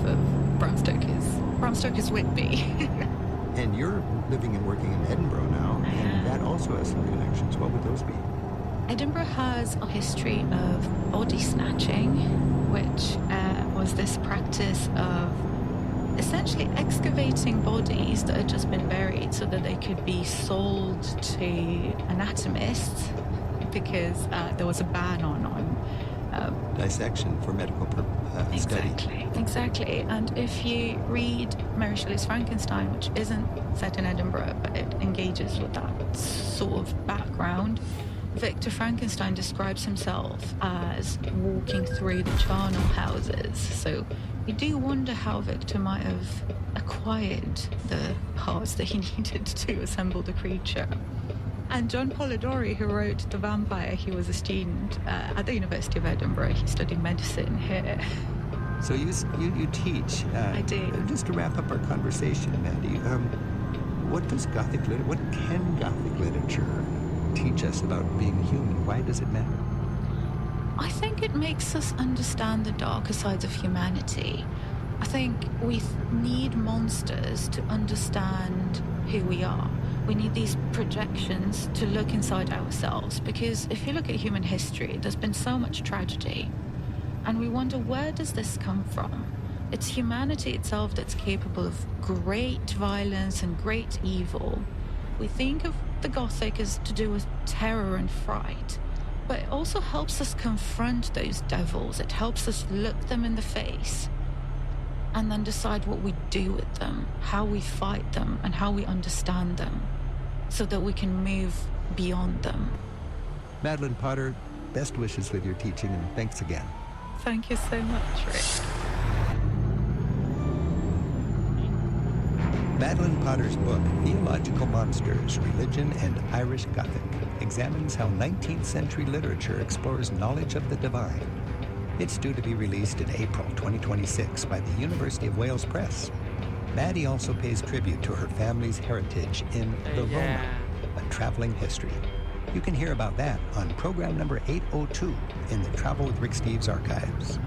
Bram Stoker's Whitby. And you're living and working in Edinburgh now, and that also has some connections. What would those be? Edinburgh has a history of body snatching, which was this practice of essentially excavating bodies that had just been buried so that they could be sold to anatomists, because there was a ban on dissection for medical study. Exactly. And if you read Mary Shelley's Frankenstein, which isn't set in Edinburgh, but it engages with that sort of background, Victor Frankenstein describes himself as walking through the charnel houses. So you do wonder how Victor might have acquired the parts that he needed to assemble the creature. And John Polidori, who wrote The Vampire, he was a student at the University of Edinburgh. He studied medicine here. So you teach. I do. Just to wrap up our conversation, Mandy, what can Gothic literature teach us about being human? Why does it matter? I think it makes us understand the darker sides of humanity. I think we need monsters to understand who we are. We need these projections to look inside ourselves, because if you look at human history, there's been so much tragedy, and we wonder, where does this come from? It's humanity itself that's capable of great violence and great evil. We think of the Gothic as to do with terror and fright, but it also helps us confront those devils. It helps us look them in the face and then decide what we do with them, how we fight them, and how we understand them, so that we can move beyond them. Madeline Potter, best wishes with your teaching, and thanks again. Thank you so much, Rick. Madeline Potter's book, Theological Monsters, Religion and Irish Gothic, examines how 19th century literature explores knowledge of the divine. It's due to be released in April 2026 by the University of Wales Press. Maddie also pays tribute to her family's heritage in the Roma, a traveling history. You can hear about that on program number 802 in the Travel with Rick Steves archives.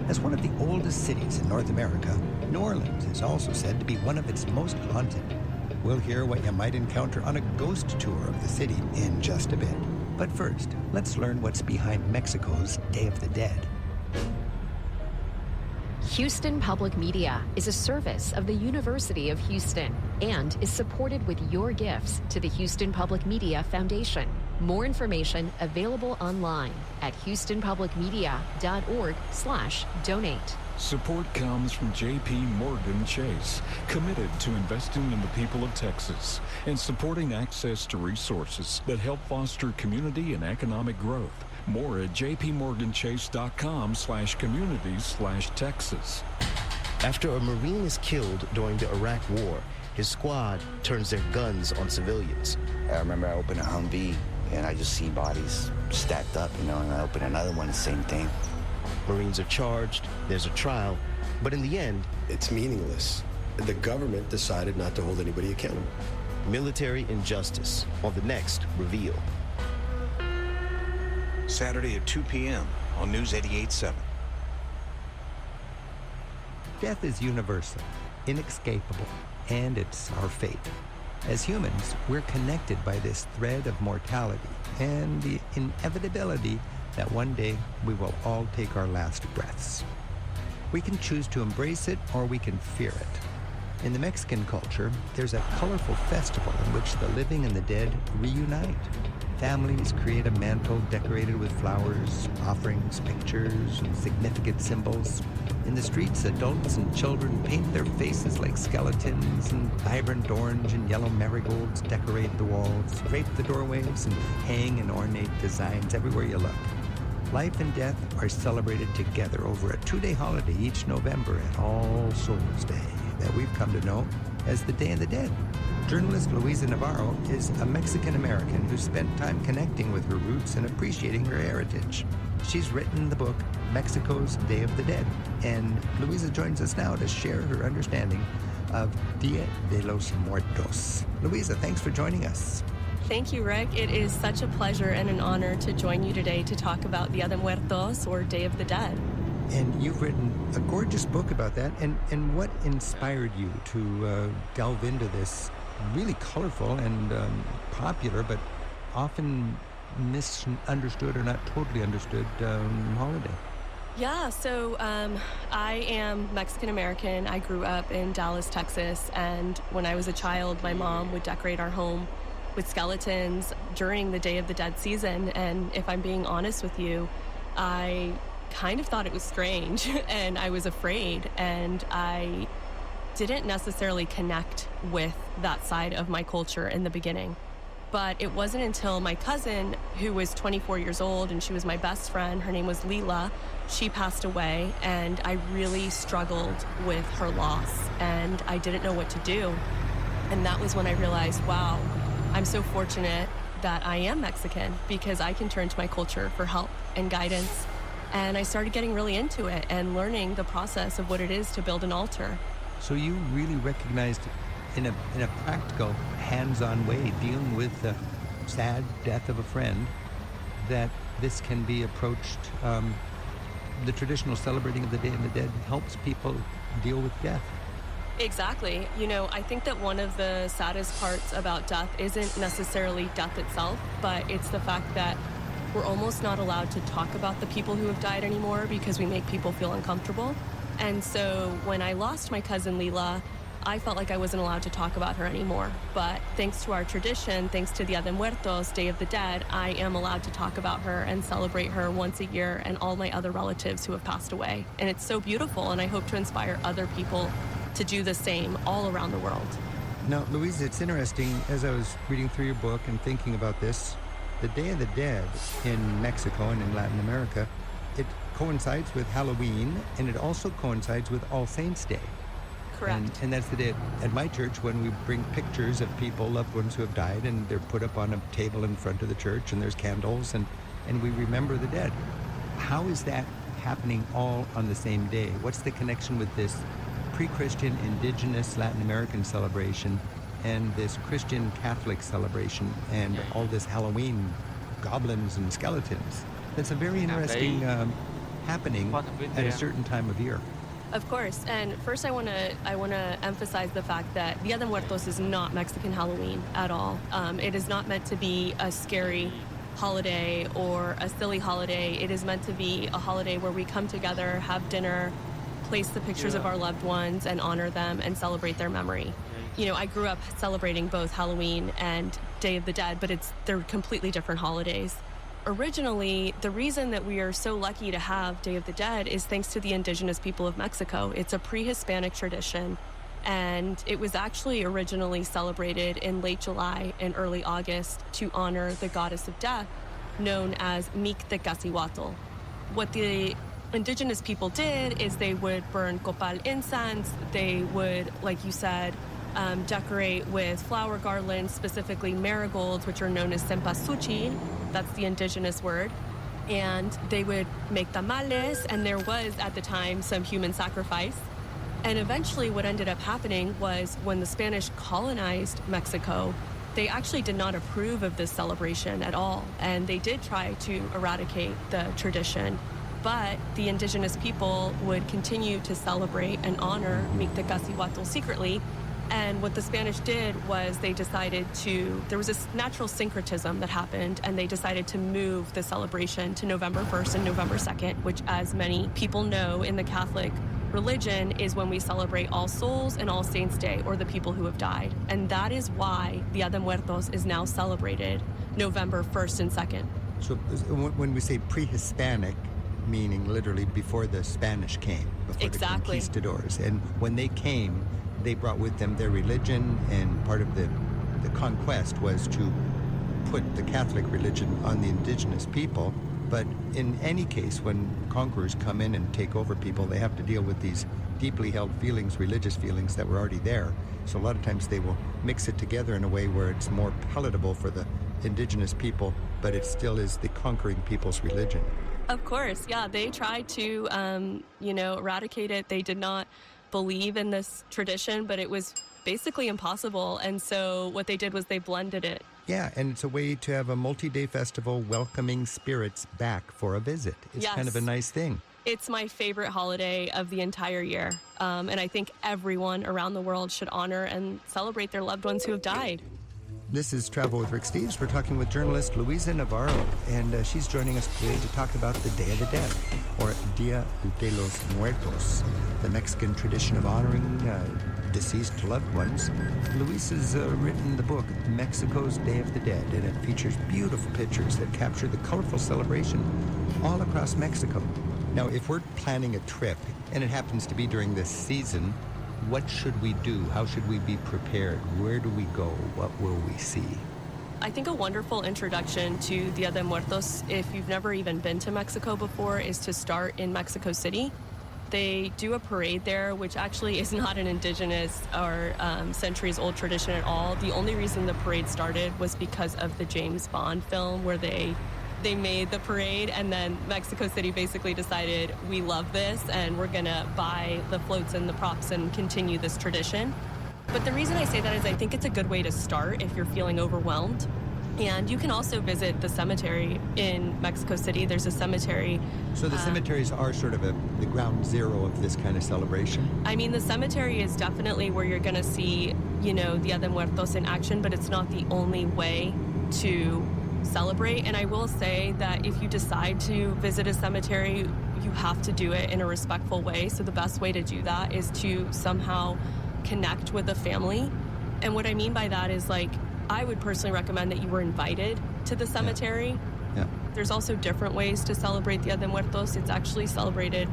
As one of the oldest cities in North America, New Orleans is also said to be one of its most haunted. We'll hear what you might encounter on a ghost tour of the city in just a bit. But first, let's learn what's behind Mexico's Day of the Dead. Houston Public Media is a service of the University of Houston and is supported with your gifts to the Houston Public Media Foundation. More information available online at houstonpublicmedia.org/donate. Support comes from J.P. Morgan Chase, committed to investing in the people of Texas and supporting access to resources that help foster community and economic growth. More at jpmorganchase.com/communities/Texas. After a Marine is killed during the Iraq War, his squad turns their guns on civilians. I remember I opened a Humvee and I just see bodies stacked up, and I open another one, the same thing. Marines are charged, there's a trial, but in the end, it's meaningless. The government decided not to hold anybody accountable. Military injustice on the next Reveal. Saturday at 2 p.m. on News 88.7. Death is universal, inescapable, and it's our fate. As humans, we're connected by this thread of mortality and the inevitability that one day we will all take our last breaths. We can choose to embrace it or we can fear it. In the Mexican culture, there's a colorful festival in which the living and the dead reunite. Families create a mantle decorated with flowers, offerings, pictures, and significant symbols. In the streets, adults and children paint their faces like skeletons, and vibrant orange and yellow marigolds decorate the walls, drape the doorways, and hang in ornate designs everywhere you look. Life and death are celebrated together over a 2-day holiday each November at All Souls Day that we've come to know as the Day of the Dead. Journalist Luisa Navarro is a Mexican-American who spent time connecting with her roots and appreciating her heritage. She's written the book, Mexico's Day of the Dead, and Luisa joins us now to share her understanding of Dia de los Muertos. Luisa, thanks for joining us. Thank you, Rick. It is such a pleasure and an honor to join you today to talk about Dia de Muertos, or Day of the Dead. And you've written a gorgeous book about that. And what inspired you to delve into this really colorful and popular, but often misunderstood or not totally understood holiday? Yeah, so I am Mexican-American. I grew up in Dallas, Texas, and when I was a child, my mom would decorate our home with skeletons during the Day of the Dead season. And if I'm being honest with you, I kind of thought it was strange and I was afraid, and I didn't necessarily connect with that side of my culture in the beginning. But it wasn't until my cousin, who was 24 years old and she was my best friend, her name was Leela, she passed away, and I really struggled with her loss and I didn't know what to do. And that was when I realized, wow, I'm so fortunate that I am Mexican because I can turn to my culture for help and guidance. And I started getting really into it and learning the process of what it is to build an altar. So you really recognized in a practical, hands-on way, dealing with the sad death of a friend, that this can be approached, the traditional celebrating of the Day of the Dead helps people deal with death. Exactly. You know, I think that one of the saddest parts about death isn't necessarily death itself, but it's the fact that we're almost not allowed to talk about the people who have died anymore because we make people feel uncomfortable. And so when I lost my cousin Leela, I felt like I wasn't allowed to talk about her anymore. But thanks to our tradition, thanks to Dia de Muertos, Day of the Dead, I am allowed to talk about her and celebrate her once a year and all my other relatives who have passed away. And it's so beautiful, and I hope to inspire other people to do the same all around the world. Now, Louise, it's interesting, as I was reading through your book and thinking about this, the Day of the Dead in Mexico and in Latin America, it coincides with Halloween, and it also coincides with All Saints' Day. Correct. And that's the day at my church when we bring pictures of people, loved ones who have died, and they're put up on a table in front of the church, and there's candles, and we remember the dead. How is that happening all on the same day? What's the connection with this pre-Christian, indigenous Latin American celebration and this Christian Catholic celebration and all this Halloween goblins and skeletons? That's a very interesting happening at a certain time of year. Of course, and first I want to emphasize the fact that Dia de Muertos is not Mexican Halloween at all. It is not meant to be a scary holiday or a silly holiday. It is meant to be a holiday where we come together, have dinner, place the pictures of our loved ones, and honor them and celebrate their memory. You know, I grew up celebrating both Halloween and Day of the Dead, but they're completely different holidays. Originally, the reason that we are so lucky to have Day of the Dead is thanks to the indigenous people of Mexico. It's a pre-Hispanic tradition, and it was actually originally celebrated in late July and early August to honor the goddess of death, known as Mictecacihuatl. What the indigenous people did is they would burn copal incense, they would, like you said, decorate with flower garlands, specifically marigolds, which are known as cempasúchil. That's the indigenous word. And they would make tamales, and there was, at the time, some human sacrifice. And eventually what ended up happening was when the Spanish colonized Mexico, they actually did not approve of this celebration at all. And they did try to eradicate the tradition. But the indigenous people would continue to celebrate and honor Mictecacihuatl secretly. And what the Spanish did was there was this natural syncretism that happened, and they decided to move the celebration to November 1st and November 2nd, which, as many people know in the Catholic religion, is when we celebrate All Souls and All Saints Day, or the people who have died. And that is why Dia de Muertos is now celebrated November 1st and 2nd. So when we say pre-Hispanic, meaning literally before the Spanish came, before the conquistadors. And when they came, they brought with them their religion, and part of the conquest was to put the Catholic religion on the indigenous people. But in any case, when conquerors come in and take over people, they have to deal with these deeply held feelings, religious feelings that were already there. So a lot of times they will mix it together in a way where it's more palatable for the indigenous people, but it still is the conquering people's religion. Of course, yeah. They tried to, eradicate it. They did not believe in this tradition, but it was basically impossible. And so what they did was they blended it. Yeah, and it's a way to have a multi-day festival welcoming spirits back for a visit. It's kind of a nice thing. It's my favorite holiday of the entire year. And I think everyone around the world should honor and celebrate their loved ones who have died. This is Travel with Rick Steves. We're talking with journalist Luisa Navarro, and she's joining us today to talk about the Day of the Dead, or Dia de los Muertos, the Mexican tradition of honoring deceased loved ones. Luisa's written the book, Mexico's Day of the Dead, and it features beautiful pictures that capture the colorful celebration all across Mexico. Now, if we're planning a trip, and it happens to be during this season, what should we do? How should we be prepared? Where do we go? What will we see? I think a wonderful introduction to Dia de Muertos, if you've never even been to Mexico before, is to start in Mexico City. They do a parade there, which actually is not an indigenous or centuries-old tradition at all. The only reason the parade started was because of the James Bond film, where they made the parade, and then Mexico City basically decided, we love this, and we're gonna buy the floats and the props and continue this tradition. But the reason I say that is I think it's a good way to start if you're feeling overwhelmed. And you can also visit the cemetery in Mexico City. There's a cemetery. So the cemeteries are sort of the ground zero of this kind of celebration? I mean, the cemetery is definitely where you're gonna see, Dia de Muertos in action, but it's not the only way to celebrate. And I will say that if you decide to visit a cemetery, you have to do it in a respectful way. So the best way to do that is to somehow connect with the family. And what I mean by that is, I would personally recommend that you were invited to the cemetery. Yeah. There's also different ways to celebrate Dia de Muertos. It's actually celebrated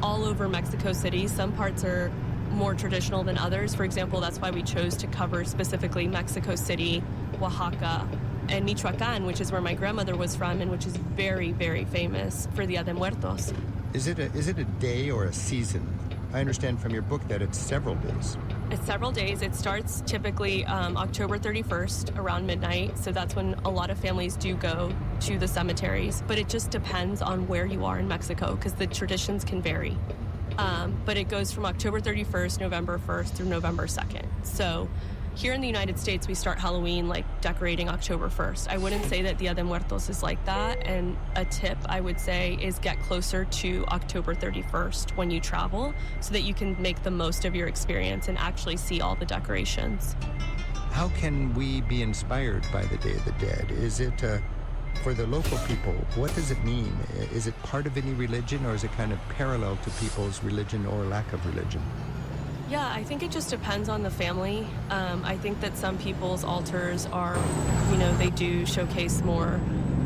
all over Mexico City. Some parts are more traditional than others. For example, that's why we chose to cover specifically Mexico City, Oaxaca, and Michoacan, which is where my grandmother was from, and which is very, very famous for Dia de Muertos. Is it a day or a season? I understand from your book that it's several days. It's several days. It starts typically October 31st around midnight, so that's when a lot of families do go to the cemeteries. But it just depends on where you are in Mexico, because the traditions can vary. But it goes from October 31st, November 1st through November 2nd. So Here in the United States, we start Halloween like decorating October 1st. I wouldn't say that Dia de Muertos is like that. And a tip I would say is get closer to October 31st when you travel so that you can make the most of your experience and actually see all the decorations. How can we be inspired by the Day of the Dead? Is it, for the local people, what does it mean? Is it part of any religion, or is it kind of parallel to people's religion or lack of religion? Yeah, I think it just depends on the family. I think that some people's altars are, they do showcase more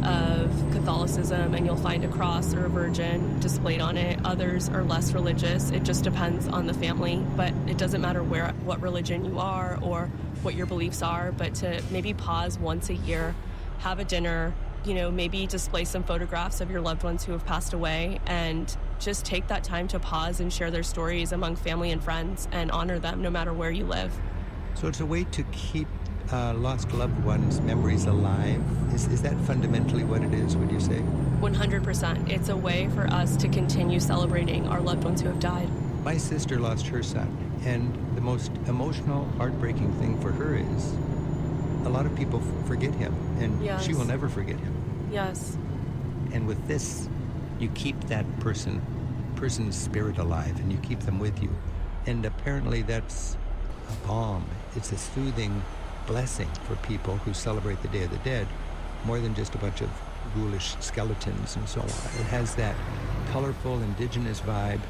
of Catholicism, and you'll find a cross or a virgin displayed on it. Others are less religious. It just depends on the family, but it doesn't matter what religion you are or what your beliefs are, but to maybe pause once a year, have a dinner, maybe display some photographs of your loved ones who have passed away, and just take that time to pause and share their stories among family and friends and honor them no matter where you live. So it's a way to keep lost loved ones' memories alive. Is that fundamentally what it is, would you say? 100%. It's a way for us to continue celebrating our loved ones who have died. My sister lost her son, and the most emotional, heartbreaking thing for her is a lot of people forget him, and Yes. she will never forget him. Yes. And with this, you keep that person's spirit alive, and you keep them with you. And apparently that's a balm. It's a soothing blessing for people who celebrate the Day of the Dead, more than just a bunch of ghoulish skeletons and so on. It has that colorful indigenous vibe,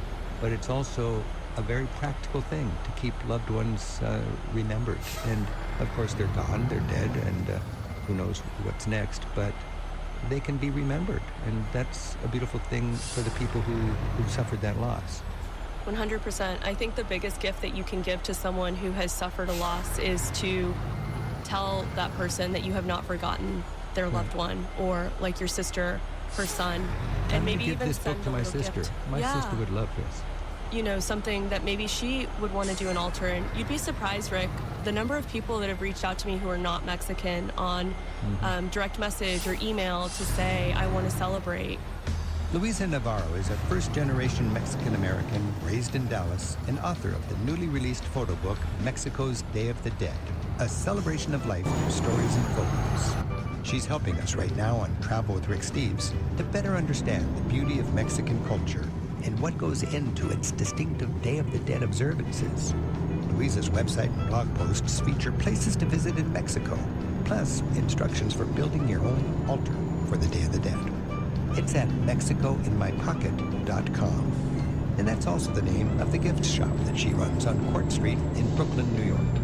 but it's also a very practical thing to keep loved ones remembered. And of course they're gone, they're dead, and who knows what's next, but they can be remembered, and that's a beautiful thing for the people who've suffered that loss. 100%. I think the biggest gift that you can give to someone who has suffered a loss is to tell that person that you have not forgotten their loved one, or like your sister, her son, and maybe give even this send book to a my little sister. gift. My Yeah. sister would love this. Something that maybe she would want to do an altar. And you'd be surprised, Rick, the number of people that have reached out to me who are not Mexican on direct message or email to say, I want to celebrate. Luisa Navarro is a first-generation Mexican-American raised in Dallas and author of the newly released photo book, Mexico's Day of the Dead, a celebration of life through stories and photos. She's helping us right now on Travel with Rick Steves to better understand the beauty of Mexican culture and what goes into its distinctive Day of the Dead observances. Luisa's website and blog posts feature places to visit in Mexico, plus instructions for building your own altar for the Day of the Dead. It's at mexicoinmypocket.com. And that's also the name of the gift shop that she runs on Court Street in Brooklyn, New York.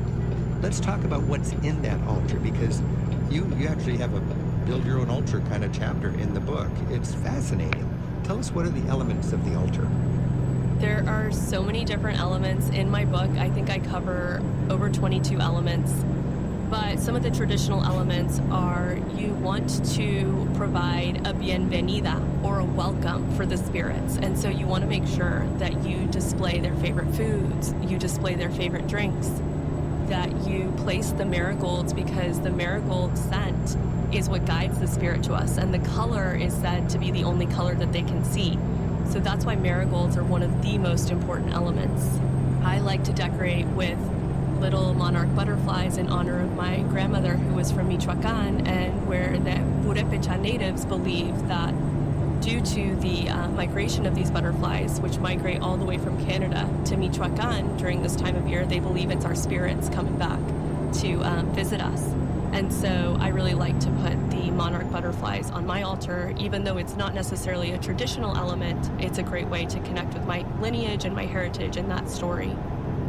Let's talk about what's in that altar, because you actually have a build your own altar kind of chapter in the book. It's fascinating. Tell us, what are the elements of the altar? There are so many different elements in my book. I think I cover over 22 elements. But some of the traditional elements are, you want to provide a bienvenida, or a welcome for the spirits. And so you want to make sure that you display their favorite foods, you display their favorite drinks, that you place the marigolds, because the marigold scent is what guides the spirit to us, and the color is said to be the only color that they can see. So that's why marigolds are one of the most important elements. I like to decorate with little monarch butterflies in honor of my grandmother, who was from Michoacan, and where the Purepecha natives believe that due to the migration of these butterflies, which migrate all the way from Canada to Michoacan during this time of year, they believe it's our spirits coming back to visit us. And so I really like to put the monarch butterflies on my altar. Even though it's not necessarily a traditional element, it's a great way to connect with my lineage and my heritage and that story.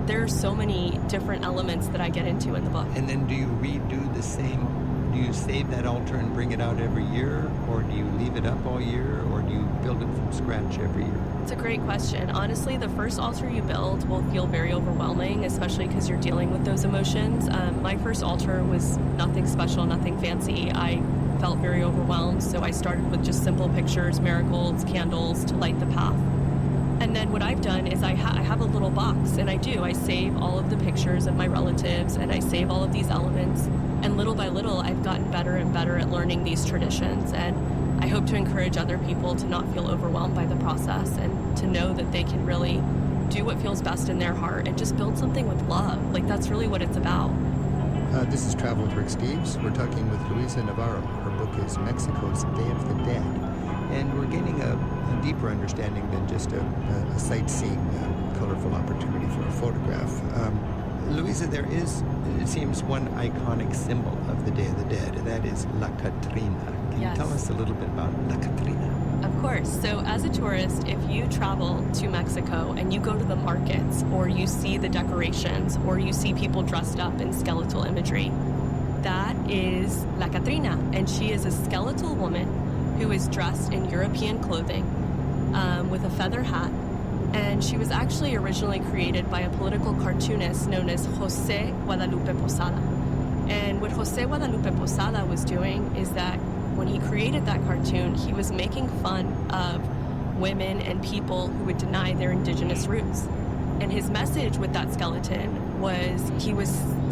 There are so many different elements that I get into in the book. And then do you redo the same? Do you save that altar and bring it out every year, or do you leave it up all year, or do you build it from scratch every year? It's a great question. Honestly, the first altar you build will feel very overwhelming, especially because you're dealing with those emotions. My first altar was nothing special, nothing fancy. I felt very overwhelmed, so I started with just simple pictures, marigolds, candles to light the path. And then what I've done is I have a little box, and I save all of the pictures of my relatives, and I save all of these elements. And little by little, I've gotten better and better at learning these traditions. And I hope to encourage other people to not feel overwhelmed by the process, and to know that they can really do what feels best in their heart and just build something with love. Like, that's really what it's about. This is Travel with Rick Steves. We're talking with Luisa Navarro. Her book is Mexico's Day of the Dead. And we're gaining a deeper understanding than just a sightseeing, colorful opportunity for a photograph. Luisa, there is, it seems, one iconic symbol of the Day of the Dead, and that is La Catrina. Can you tell us a little bit about La Catrina? Of course. So as a tourist, if you travel to Mexico and you go to the markets or you see the decorations or you see people dressed up in skeletal imagery, that is La Catrina. And she is a skeletal woman who is dressed in European clothing with a feather hat. And she was actually originally created by a political cartoonist known as José Guadalupe Posada. And what José Guadalupe Posada was doing is that when he created that cartoon, he was making fun of women and people who would deny their indigenous roots. And his message with that skeleton was, he was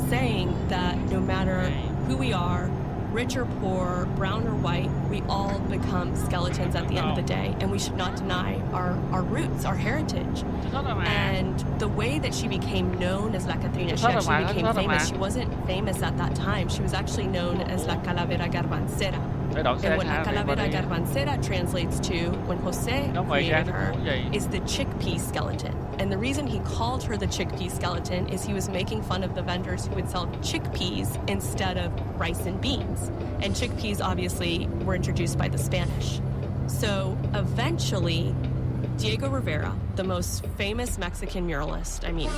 saying that no matter who we are, rich or poor, brown or white, we all become skeletons at the end of the day, and we should not deny our roots, our heritage. And the way that she became known as La Catrina, she actually became famous. She wasn't famous at that time. She was actually known as La Calavera Garbancera. And what La Calavera Garbancera translates to, when Jose created her, is the chickpea skeleton. And the reason he called her the chickpea skeleton is he was making fun of the vendors who would sell chickpeas instead of rice and beans. And chickpeas obviously were introduced by the Spanish. So eventually, Diego Rivera, the most famous Mexican muralist, I mean,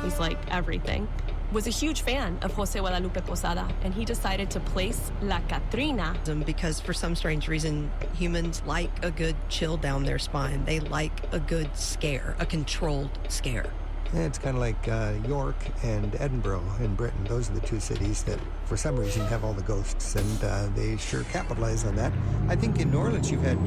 he's like everything, was a huge fan of José Guadalupe Posada, and he decided to place La Catrina. Because for some strange reason, humans like a good chill down their spine. They like a good scare, a controlled scare. Yeah, it's kind of like York and Edinburgh in Britain. Those are the two cities that, for some reason, have all the ghosts, and they sure capitalize on that. I think in New Orleans you've had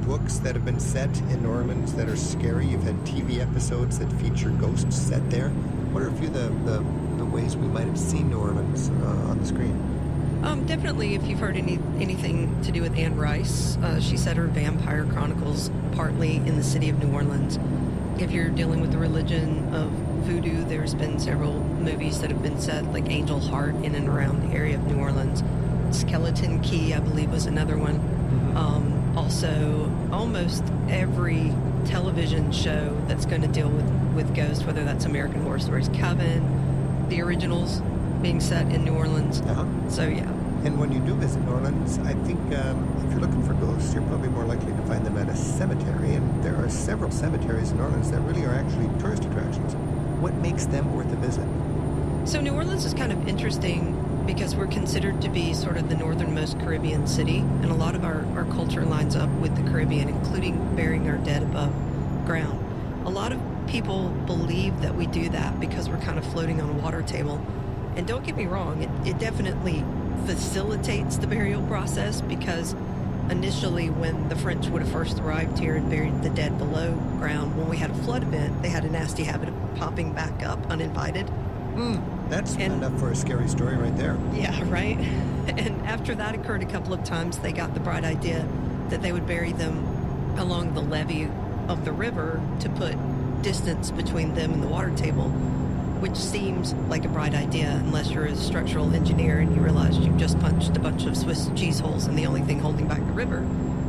books that have been set in New Orleans that are scary. You've had TV episodes that feature ghosts set there. What are a few of the ways we might have seen New Orleans on the screen? Definitely, if you've heard anything to do with Anne Rice, she set her vampire chronicles partly in the city of New Orleans. If you're dealing with the religion of voodoo, there's been several movies that have been set, like Angel Heart, in and around the area of New Orleans. Skeleton Key, I believe, was another one. Also, almost every television show that's going to deal with ghosts, whether that's American Horror Stories, Coven, the originals being set in New Orleans. So, yeah. And when you do visit New Orleans, I think if you're looking for ghosts, you're probably more likely to find them at a cemetery. And there are several cemeteries in New Orleans that really are actually tourist attractions. What makes them worth a visit? So New Orleans is kind of interesting because we're considered to be sort of the northernmost Caribbean city, and a lot of our culture lines up with the Caribbean, including burying our dead above ground. A lot of people believe that we do that because we're kind of floating on a water table. And don't get me wrong, it definitely facilitates the burial process, because initially when the French would have first arrived here and buried the dead below ground, when we had a flood event, they had a nasty habit of popping back up uninvited. That's enough for a scary story right there. Yeah, right? And after that occurred a couple of times, they got the bright idea that they would bury them along the levee of the river to put distance between them and the water table, which seems like a bright idea unless you're a structural engineer and you realize you've just punched a bunch of Swiss cheese holes in the only thing holding back the river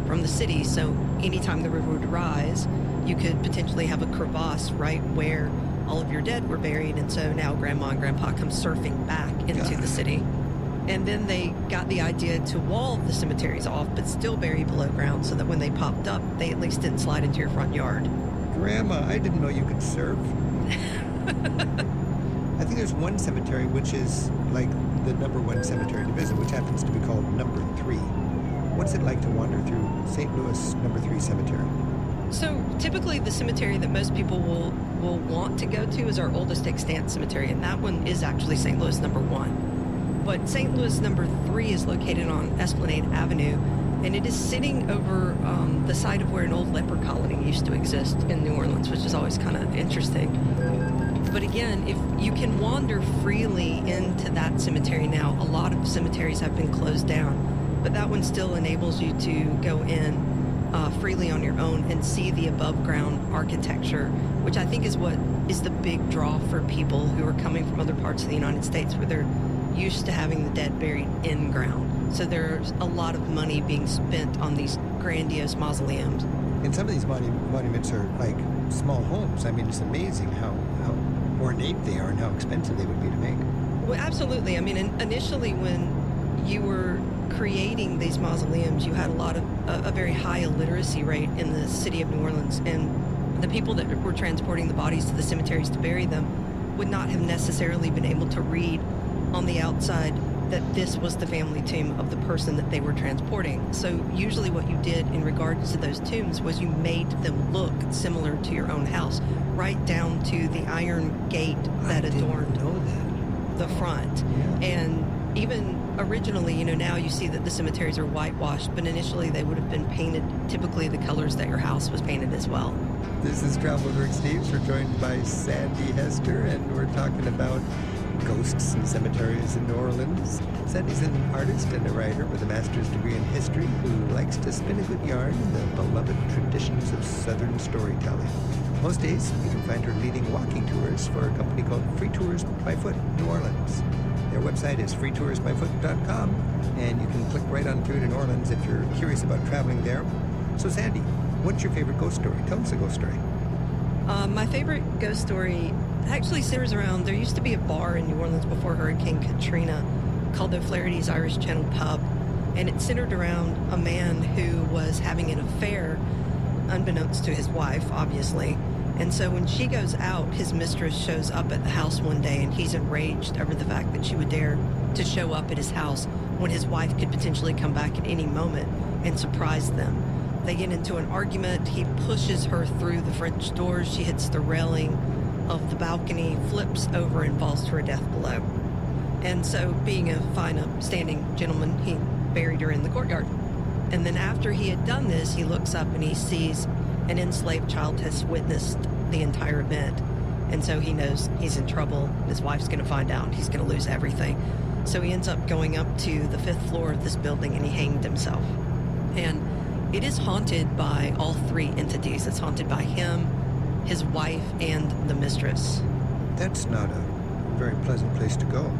from the city. So anytime the river would rise, you could potentially have a crevasse right where all of your dead were buried, and so now Grandma and Grandpa come surfing back into the city. And then they got the idea to wall the cemeteries off, but still bury below ground, so that when they popped up, they at least didn't slide into your front yard. Grandma, I didn't know you could surf. I think there's one cemetery which is like the #1 cemetery to visit, which happens to be called number 3. What's it like to wander through St. Louis #3 cemetery? So typically the cemetery that most people will want to go to is our oldest extant cemetery, and that one is actually St. Louis #1. But St. Louis #3 is located on Esplanade Avenue, and it is sitting over the site of where an old leper colony used to exist in New Orleans, which is always kind of interesting. But again, if you can wander freely into that cemetery now, a lot of cemeteries have been closed down, but that one still enables you to go in freely on your own and see the above ground architecture, which I think is what is the big draw for people who are coming from other parts of the United States, where they're used to having the dead buried in ground. So there's a lot of money being spent on these grandiose mausoleums. And some of these monuments are like small homes. I mean, it's amazing how ornate they are and how expensive they would be to make. Well, absolutely. I mean, initially when you were creating these mausoleums, you had a very high illiteracy rate in the city of New Orleans, and the people that were transporting the bodies to the cemeteries to bury them would not have necessarily been able to read on the outside that this was the family tomb of the person that they were transporting. So usually what you did in regards to those tombs was you made them look similar to your own house, right down to the iron gate that adorned the front. And even originally, now you see that the cemeteries are whitewashed, but initially they would have been painted typically the colors that your house was painted as well. This is Travel with Rick Steves. We're joined by Sandy Hester, and we're talking about ghosts and cemeteries in New Orleans. Sandy's an artist and a writer with a master's degree in history who likes to spin a good yarn in the beloved traditions of Southern storytelling. Most days, you can find her leading walking tours for a company called Free Tours by Foot New Orleans. Their website is freetoursbyfoot.com, and you can click right on through to New Orleans if you're curious about traveling there. So Sandy, what's your favorite ghost story? Tell us a ghost story. My favorite ghost story actually centers around, there used to be a bar in New Orleans before Hurricane Katrina called the O'Flaherty's Irish Channel Pub, and it centered around a man who was having an affair, unbeknownst to his wife, obviously. And so when she goes out, his mistress shows up at the house one day, and he's enraged over the fact that she would dare to show up at his house when his wife could potentially come back at any moment and surprise them. They get into an argument. He pushes her through the French doors. She hits the railing of the balcony, flips over, and falls to her death below. And so, being a fine, upstanding gentleman, he buried her in the courtyard. And then after he had done this, he looks up and he sees an enslaved child has witnessed the entire event. And so he knows he's in trouble. His wife's going to find out. He's going to lose everything. So he ends up going up to the 5th floor of this building, and he hanged himself. And it is haunted by all three entities. It's haunted by him, his wife, and the mistress. That's not a very pleasant place to go.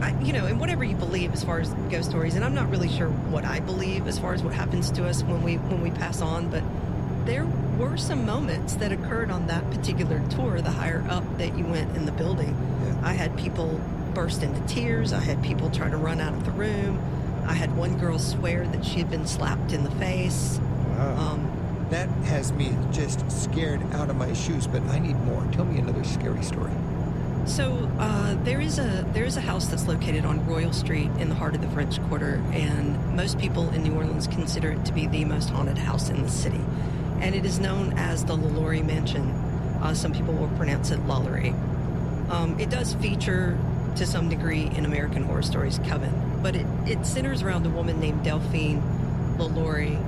And whatever you believe as far as ghost stories, and I'm not really sure what I believe as far as what happens to us when we pass on, but there were some moments that occurred on that particular tour, the higher up that you went in the building. Yeah. I had people burst into tears. I had people try to run out of the room. I had one girl swear that she had been slapped in the face. Wow. That has me just scared out of my shoes, but I need more. Tell me another scary story. So there is a house that's located on Royal Street in the heart of the French Quarter, and most people in New Orleans consider it to be the most haunted house in the city. And it is known as the LaLaurie Mansion. Some people will pronounce it Lalaurie. It does feature, to some degree, in American Horror Stories Coven, but it centers around a woman named Delphine LaLaurie,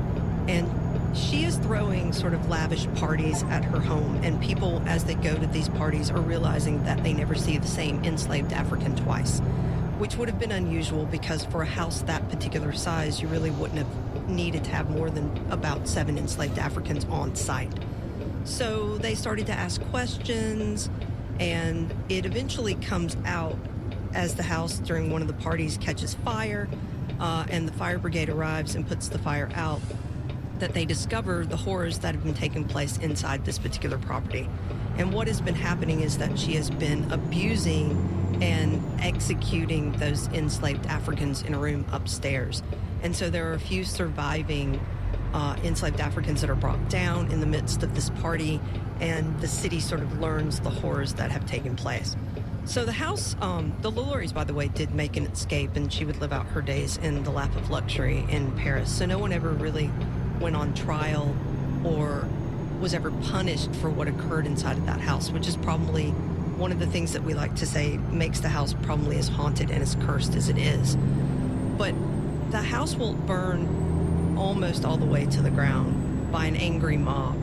and she is throwing sort of lavish parties at her home, and people, as they go to these parties, are realizing that they never see the same enslaved African twice, which would have been unusual because for a house that particular size, you really wouldn't have needed to have more than about 7 enslaved Africans on site. So they started to ask questions, and it eventually comes out as the house during one of the parties catches fire, and the fire brigade arrives and puts the fire out, that they discover the horrors that have been taking place inside this particular property. And what has been happening is that she has been abusing and executing those enslaved Africans in a room upstairs. And so there are a few surviving enslaved Africans that are brought down in the midst of this party, and the city sort of learns the horrors that have taken place. So the house, the LaLaurie's, by the way, did make an escape, and she would live out her days in the lap of luxury in Paris. So no one ever really went on trial or was ever punished for what occurred inside of that house, which is probably one of the things that we like to say makes the house probably as haunted and as cursed as it is. But the house will burn almost all the way to the ground by an angry mob,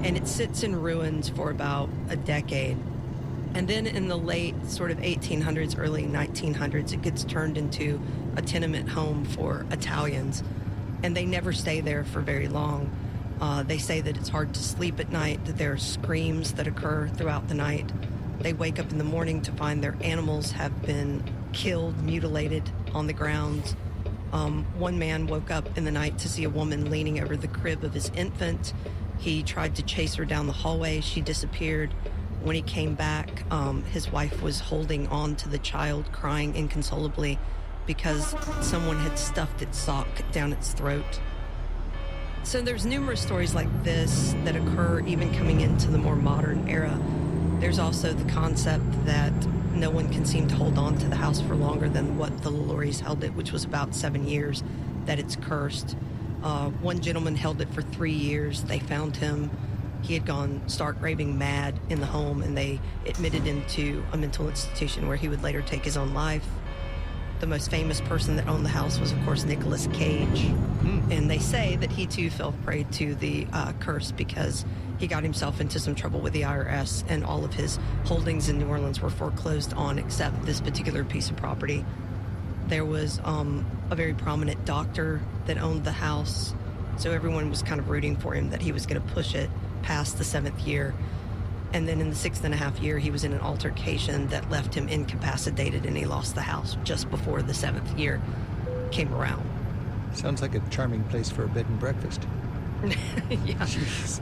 and it sits in ruins for about a decade. And then in the late sort of 1800s, early 1900s, it gets turned into a tenement home for Italians. And they never stay there for very long. They say that it's hard to sleep at night, that there are screams that occur throughout the night. They wake up in the morning to find their animals have been killed, mutilated on the ground. One man woke up in the night to see a woman leaning over the crib of his infant. He tried to chase her down the hallway. She disappeared. When he came back, his wife was holding on to the child, crying inconsolably because someone had stuffed its sock down its throat. So there's numerous stories like this that occur even coming into the more modern era. There's also the concept that no one can seem to hold on to the house for longer than what the Lorries held it, which was about 7 years, that it's cursed. One gentleman held it for 3 years. They found him. He had gone stark raving mad in the home, and they admitted him to a mental institution where he would later take his own life. The most famous person that owned the house was, of course, Nicolas Cage. And they say that he, too, fell prey to the curse because he got himself into some trouble with the IRS, and all of his holdings in New Orleans were foreclosed on except this particular piece of property. There was a very prominent doctor that owned the house, so everyone was kind of rooting for him that he was going to push it past the 7th year. And then in the 6.5 year, he was in an altercation that left him incapacitated, and he lost the house just before the 7th year came around. Sounds like a charming place for a bed and breakfast. Yeah. Jeez.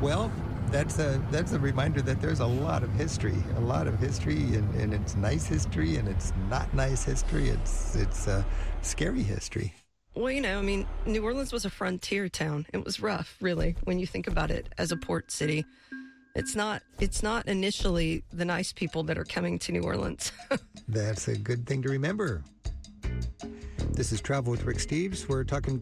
Well, that's a reminder that there's a lot of history, and it's nice history, and it's not nice history. It's scary history. Well, you know, I mean, New Orleans was a frontier town. It was rough, really, when you think about it as a port city. It's not initially the nice people that are coming to New Orleans. That's a good thing to remember. This is Travel with Rick Steves. We're talking